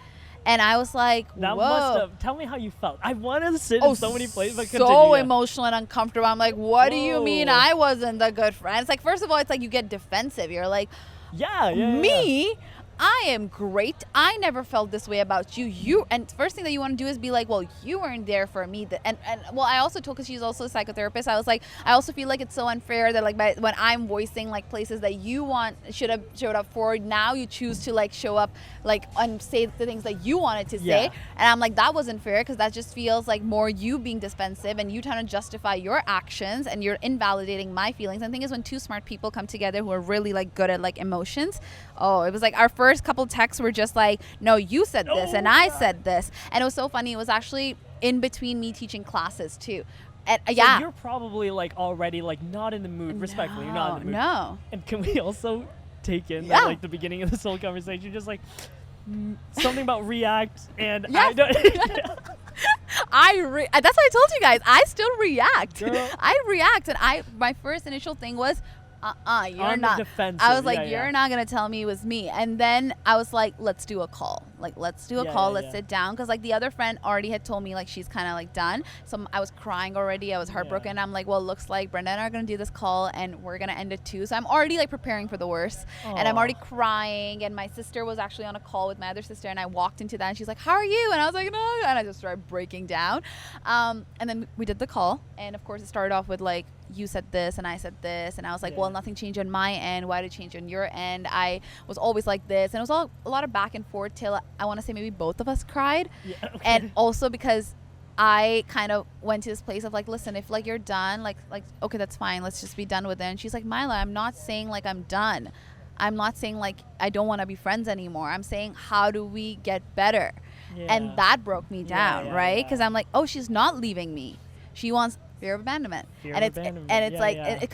And I was like, whoa. Tell me how you felt. I wanted to sit in so many places, but so emotional and uncomfortable. I'm like, what do you mean I wasn't a good friend? It's like, first of all, it's like you get defensive. You're like, Yeah. Me, I am great. I never felt this way about you. And first thing that you want to do is be like, well, you weren't there for me. And well, I also told, because she's also a psychotherapist, I was like, I also feel like it's so unfair that like when I'm voicing like places that you should have showed up for, now you choose to like show up like and say the things that you wanted to say. And I'm like, that wasn't fair, because that just feels like more you being defensive and you trying to justify your actions, and you're invalidating my feelings. And the thing is, when two smart people come together who are really like good at like emotions, it was like our first couple texts were just like, no, you said this and I said this. And it was so funny. It was actually in between me teaching classes too. And so you're probably like already like not in the mood. Respectfully, you're not in the mood. No. And can we also take in that, like the beginning of this whole conversation, just like something about react, and yes. That's what I told you guys. I still react. Girl. I react, and my first initial thing was, you're on not. The defensive. I was like, you're not gonna tell me it was me. And then I was like, let's do a call. Like, let's do a call. Let's sit down, because like the other friend already had told me like she's kind of like done. So I was crying already. I was heartbroken. I'm like, well, it looks like Brenda and I are gonna do this call, and we're gonna end it too. So I'm already like preparing for the worst. Aww. And I'm already crying. And my sister was actually on a call with my other sister, and I walked into that, and she's like, how are you? And I was like, no. And I just started breaking down. And then we did the call, and of course it started off with like, you said this and I said this, and I was like, well, nothing changed on my end. Why did it change on your end? I was always like this. And it was a lot of back and forth till I want to say maybe both of us cried. And also because I kind of went to this place of like, listen, if like you're done, like okay, that's fine, let's just be done with it. And she's like, Mila, I'm not saying like I'm done. I'm not saying like I don't want to be friends anymore. I'm saying, how do we get better? And that broke me down, right? Because I'm like, oh, she's not leaving me. She wants fear of abandonment. It's like,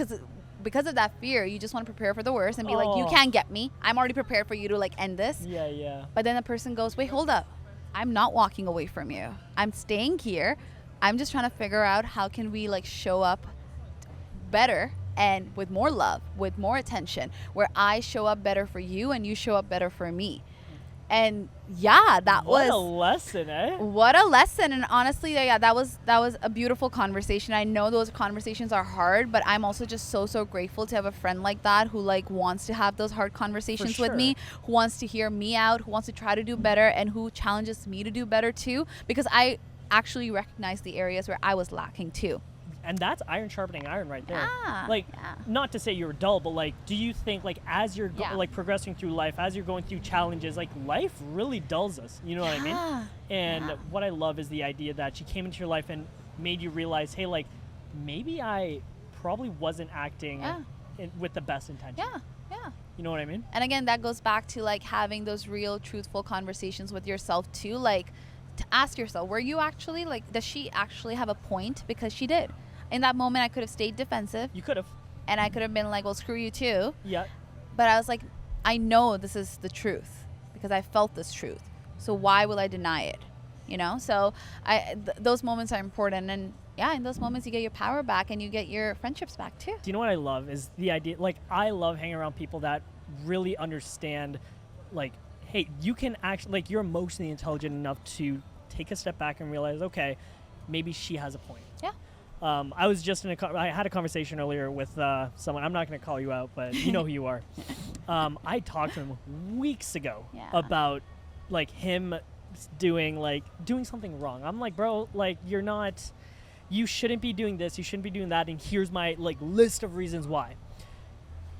because of that fear, you just want to prepare for the worst and be like, you can't get me. I'm already prepared for you to like end this. But then the person goes, wait, hold up. I'm not walking away from you. I'm staying here. I'm just trying to figure out how can we like show up better and with more love, with more attention, where I show up better for you and you show up better for me. And that was a lesson, eh? What a lesson. And honestly, that was a beautiful conversation. I know those conversations are hard, but I'm also just so grateful to have a friend like that who like wants to have those hard conversations with me, who wants to hear me out, who wants to try to do better, and who challenges me to do better too, because I actually recognize the areas where I was lacking too. And that's iron sharpening iron right there. Not to say you're dull, but like, do you think like as you're like progressing through life, as you're going through challenges, like life really dulls us, you know what I mean? And what I love is the idea that she came into your life and made you realize, hey, like maybe I probably wasn't acting with the best intention. You know what I mean? And again, that goes back to like having those real truthful conversations with yourself too, like to ask yourself, were you actually like, does she actually have a point? Because she did. In that moment, I could have stayed defensive. You could have. And I could have been like, well, screw you too. Yeah. But I was like, I know this is the truth because I felt this truth. So why will I deny it? You know? So those moments are important. And in those moments, you get your power back and you get your friendships back too. Do you know what I love is the idea, like I love hanging around people that really understand, like, hey, you can actually, like you're emotionally intelligent enough to take a step back and realize, okay, maybe she has a point. Yeah. I was just I had a conversation earlier with someone. I'm not going to call you out, but you know who you are. I talked to him weeks ago about like him doing something wrong. I'm like, bro, like you shouldn't be doing this. You shouldn't be doing that. And here's my like list of reasons why.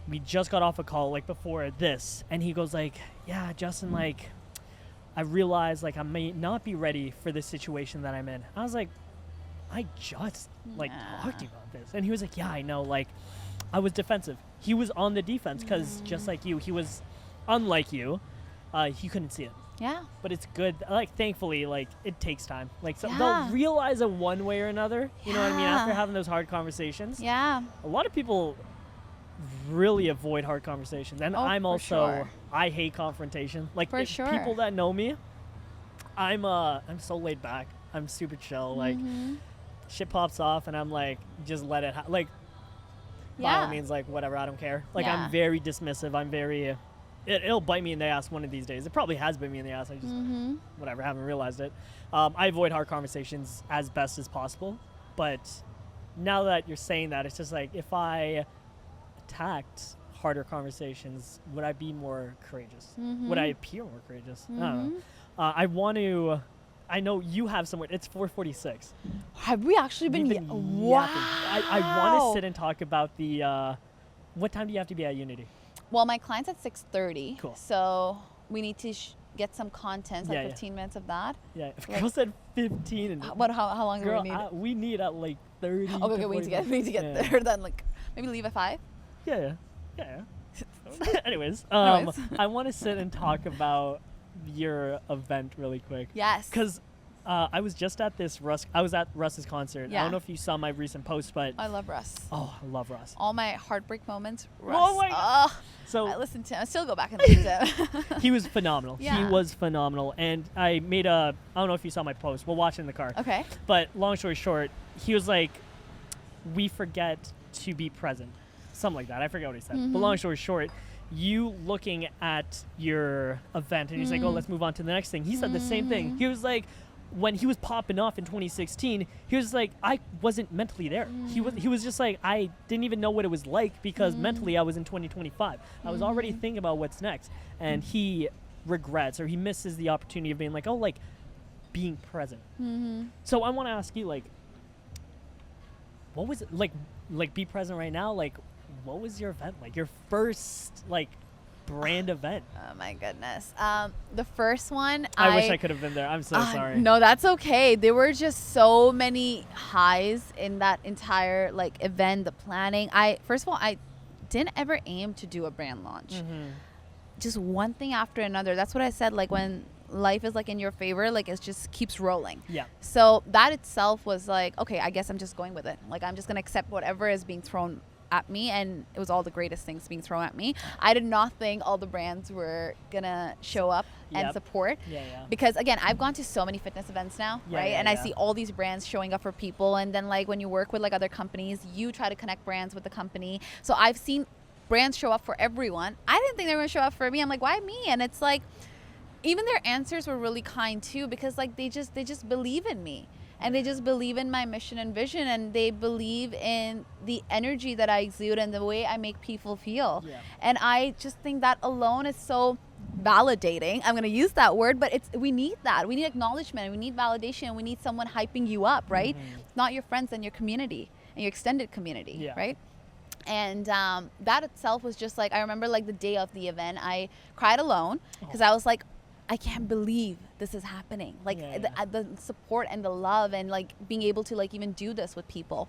We just got off a call like before this, and he goes like, yeah, Justin, like I realized like I may not be ready for this situation that I'm in. I was like, I just like talked to you about this. And he was like, yeah, I know, like I was defensive. He was on the defense because just like you, he was unlike you. He couldn't see it. Yeah. But it's good. Like thankfully, like it takes time. Like so they'll realize it one way or another. You know what I mean? After having those hard conversations. Yeah. A lot of people really avoid hard conversations. And I'm also I hate confrontation. Like people that know me, I'm so laid back. I'm super chill. Like shit pops off and I'm like, just let it like by all means, like whatever, I don't care. Like I'm very dismissive. I'm very it'll bite me in the ass one of these days. It probably has bit me in the ass. I just whatever, haven't realized it. I avoid hard conversations as best as possible. But now that you're saying that, it's just like if I attacked harder conversations, would I be more courageous? Mm-hmm. Would I appear more courageous? I don't Mm-hmm. know. I know you have somewhere. It's 4:46. Have we actually been? We've been Wow. yapping. I want to sit and talk about the. What time do you have to be at Unity? Well, my client's at 6:30. Cool. So we need to get some content, like Yeah, yeah. 15 minutes of that. Yeah, Like- girl said 15. And How long girl, do we need? we need at like 30. Okay, we need to get Yeah. there. Then like maybe leave at 5. Yeah. Anyways, Anyways. I want to sit and talk about your event really quick. Yes. Because I was just at this I was at Russ's concert. I Yeah. don't know if you saw my recent post, but I love Russ. I love Russ. All my heartbreak moments. Russ. Oh my God. Ugh. So I listen to him. I still go back and listen to him. he was phenomenal. He Yeah. was phenomenal. And I made I don't know if you saw my post. We'll watch it in the car. Okay. But long story short, he was like, we forget to be present. Something like that. I forget what he said. But Mhm. long story short, you looking at your event and he's like, oh, Mhm. let's move on to the next thing. He said the same thing. Mhm. He was like, when he was popping off in 2016, he was like, I wasn't mentally there. He was just like, I didn't even know what it was like because mentally I was in 2025. I was already thinking about what's next. And he regrets or he misses the opportunity of being like, oh, like being present. Mm-hmm. So I want to ask you, like, what was it like be present right now? Like, what was your event like? Your first like brand event? Oh my goodness. The first one. I wish I could have been there. I'm so sorry. No, that's okay. There were just so many highs in that entire like event, the planning. First of all, I didn't ever aim to do a brand launch. Mm-hmm. Just one thing after another. That's what I said. Like when life is like in your favor, like it just keeps rolling. Yeah. So that itself was like, okay, I guess I'm just going with it. Like I'm just gonna accept whatever is being thrown at me, and it was all the greatest things being thrown at me. I did not think all the brands were gonna show up and Yep. support. Yeah. Because again, I've gone to so many fitness events now, Yeah, right? yeah, And I yeah. see all these brands showing up for people, and then like when you work with like other companies, you try to connect brands with the company. So I've seen brands show up for everyone. I didn't think they were gonna show up for me. I'm like, why me? And it's like, even their answers were really kind too, because like they just believe in me. And they just believe in my mission and vision, and they believe in the energy that I exude and the way I make people feel. Yeah. And I just think that alone is so validating. I'm going to use that word, but we need that. We need acknowledgement. We need validation. We need someone hyping you up, right? Not your friends and your community and your extended community, Yeah. right? And that itself was just like, I remember like the day of the event, I cried alone because I was like, I can't believe this is happening. Like Yeah. the support and the love and like being able to like even do this with people.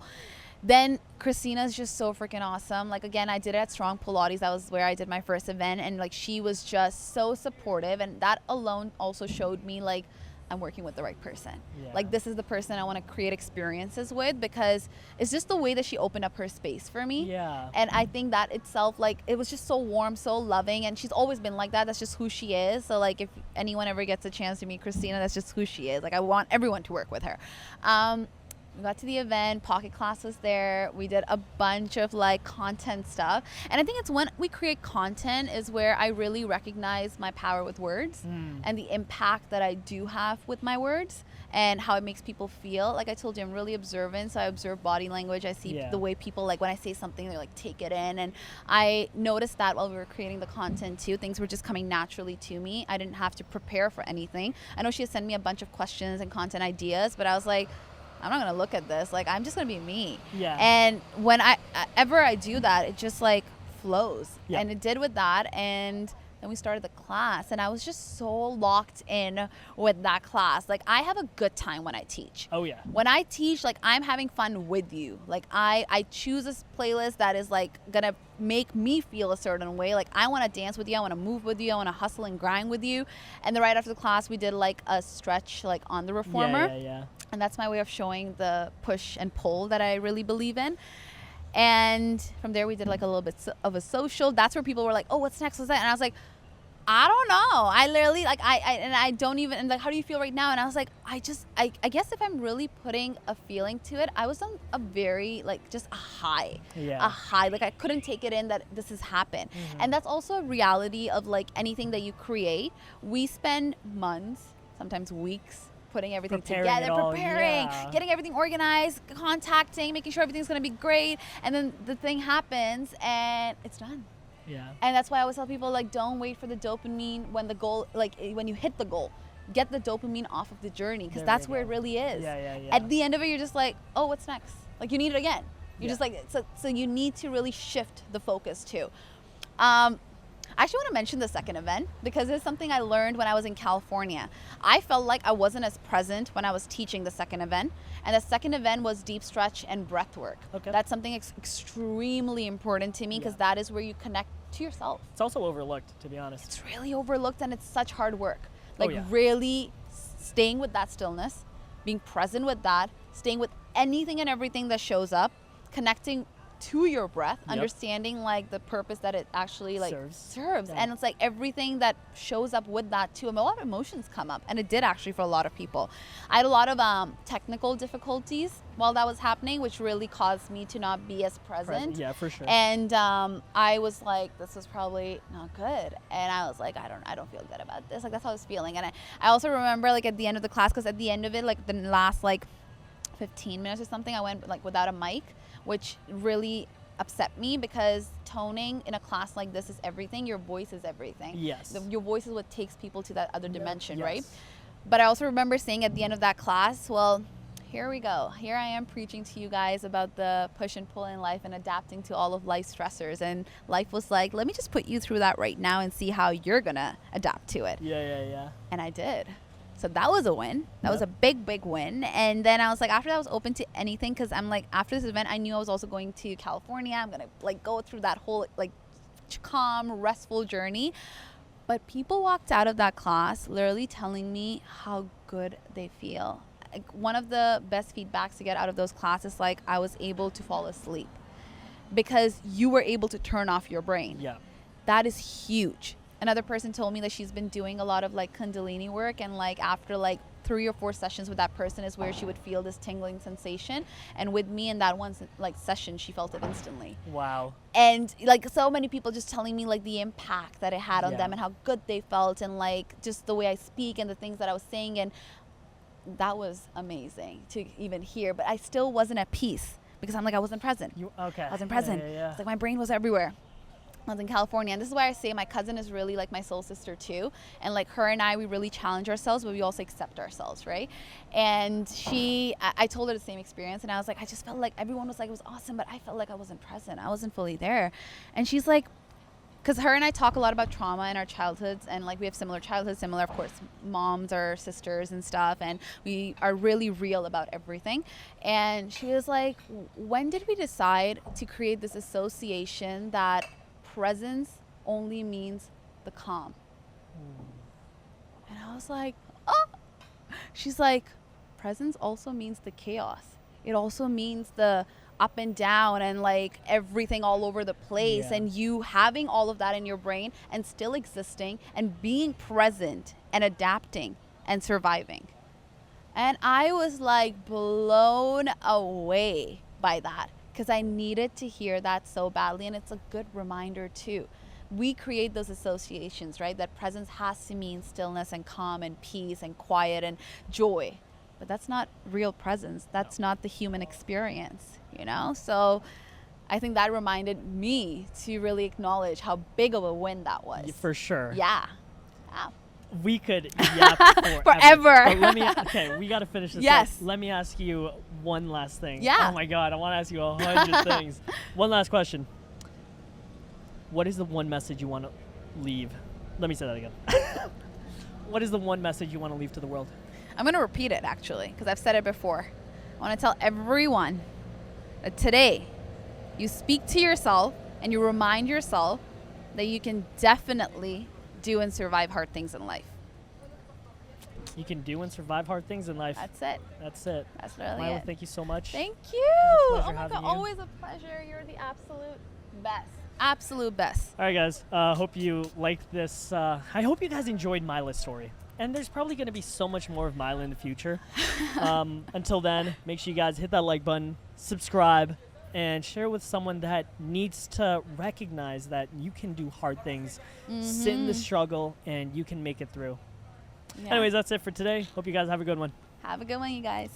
Then Christina's just so freaking awesome. Like again, I did it at Strong Pilates. That was where I did my first event, and like she was just so supportive, and that alone also showed me like I'm working with the right person. Yeah. Like this is the person I want to create experiences with, because it's just the way that she opened up her space for me. Yeah. And I think that itself, like, it was just so warm, so loving, and she's always been like that. That's just who she is. So like if anyone ever gets a chance to meet Christina, that's just who she is. Like I want everyone to work with her. We got to the event, Pocket Class was there. We did a bunch of like content stuff. And I think it's when we create content is where I really recognize my power with words and the impact that I do have with my words and how it makes people feel. Like I told you, I'm really observant. So I observe body language. I see Yeah. the way people, like when I say something, they like take it in. And I noticed that while we were creating the content too, things were just coming naturally to me. I didn't have to prepare for anything. I know she had sent me a bunch of questions and content ideas, but I was like, I'm not gonna look at this. Like I'm just gonna be me. Yeah. And when I do that, it just like flows. Yeah. And it did with that. And then we started the class, and I was just so locked in with that class. Like I have a good time when I teach. Oh yeah. When I teach, like I'm having fun with you. Like I choose this playlist that is like gonna make me feel a certain way. Like I want to dance with you, I want to move with you, I want to hustle and grind with you. And then right after the class, we did like a stretch like on the reformer. Yeah. And that's my way of showing the push and pull that I really believe in. And from there, we did like a little bit of a social. That's where people were like, oh, what's next? What's that? And I was like, I don't know. I literally like, I don't even, and like, how do you feel right now? And I was like, I guess if I'm really putting a feeling to it, I was on a very, like, just a high. Yeah. A high. Like, I couldn't take it in that this has happened. And that's also a reality of like anything that you create. We spend months, sometimes weeks, putting everything Preparing together, it all, preparing, yeah. getting everything organized, contacting, making sure everything's gonna be great, and then the thing happens and it's done. Yeah. And that's why I always tell people, like, don't wait for the dopamine when the goal, like, when you hit the goal. Get the dopamine off of the journey, because that's where it really is. Yeah. At the end of it, you're just like, oh, what's next? Like, you need it again. You're just like, so you need to really shift the focus too. I actually want to mention the second event, because it's something I learned when I was in California. I felt like I wasn't as present when I was teaching the second event. And the second event was deep stretch and breath work. Okay. That's something extremely important to me, because that is where you connect to yourself. It's also overlooked, to be honest. It's really overlooked, and it's such hard work. Like really staying with that stillness, being present with that, staying with anything and everything that shows up, connecting to your breath, understanding like the purpose that it actually like serves. And it's like everything that shows up with that too. A lot of emotions come up, and it did actually for a lot of people. I had a lot of technical difficulties while that was happening, which really caused me to not be as present. Yeah, for sure. And I was like, this is probably not good. And I was like, I don't feel good about this. Like, that's how I was feeling. And I also remember like at the end of the class, because at the end of it, like the last like 15 minutes or something, I went like without a mic, which really upset me, because toning in a class like this is everything. Your voice is everything. Yes. Your voice is what takes people to that other dimension, right? But I also remember saying at the end of that class, well, here we go. Here I am preaching to you guys about the push and pull in life and adapting to all of life's stressors. And life was like, let me just put you through that right now and see how you're going to adapt to it. Yeah. And I did. So that was a win. That was a big win. And then I was like, after that, I was open to anything, because I'm like, after this event, I knew I was also going to California. I'm going to like go through that whole like calm, restful journey. But people walked out of that class literally telling me how good they feel. Like, one of the best feedbacks to get out of those classes, like, I was able to fall asleep because you were able to turn off your brain. Yeah. That is huge. Another person told me that she's been doing a lot of like Kundalini work, and like after like 3 or 4 sessions with that person is where she would feel this tingling sensation. And with me in that one like session, she felt it instantly. Wow. And like so many people just telling me like the impact that it had on them and how good they felt, and like just the way I speak and the things that I was saying. And that was amazing to even hear, but I still wasn't at peace, because I'm like, I wasn't present. I wasn't present. Yeah. It's like my brain was everywhere. I was in California, and this is why I say my cousin is really like my soul sister too. And like her and I, we really challenge ourselves, but we also accept ourselves, right? And I told her the same experience, and I was like, I just felt like everyone was like, it was awesome, but I felt like I wasn't present. I wasn't fully there. And she's like, because her and I talk a lot about trauma in our childhoods, and like we have similar childhoods, similar, of course, moms or sisters and stuff, and we are really real about everything. And she was like, when did we decide to create this association that presence only means the calm? And I was like, oh. She's like, presence also means the chaos. It also means the up and down and like everything all over the place, and you having all of that in your brain and still existing and being present and adapting and surviving. And I was like blown away by that, because I needed to hear that so badly. And it's a good reminder too. We create those associations, right? That presence has to mean stillness and calm and peace and quiet and joy. But that's not real presence. That's not the human experience, you know? So I think that reminded me to really acknowledge how big of a win that was. For sure. Yeah. We could yap forever. But we got to finish this. Yes. Up. Let me ask you one last thing. Yeah. Oh my God, I want to ask you 100 things. One last question. What is the one message you want to leave? Let me say that again. What is the one message you want to leave to the world? I'm going to repeat it, actually, because I've said it before. I want to tell everyone that today you speak to yourself and you remind yourself that you can definitely do and survive hard things in life. You can do and survive hard things in life. That's it. That's it. That's really Mila, it. thank you so much. Thank you. Oh my God, always a pleasure. You're the absolute best. Absolute best. All right, guys. Hope you liked this. I hope you guys enjoyed Mila's story. And there's probably going to be so much more of Mila in the future. Until then, make sure you guys hit that like button, subscribe, and share with someone that needs to recognize that you can do hard things, sit in the struggle, and you can make it through. Yeah. Anyways, that's it for today. Hope you guys have a good one. Have a good one, you guys.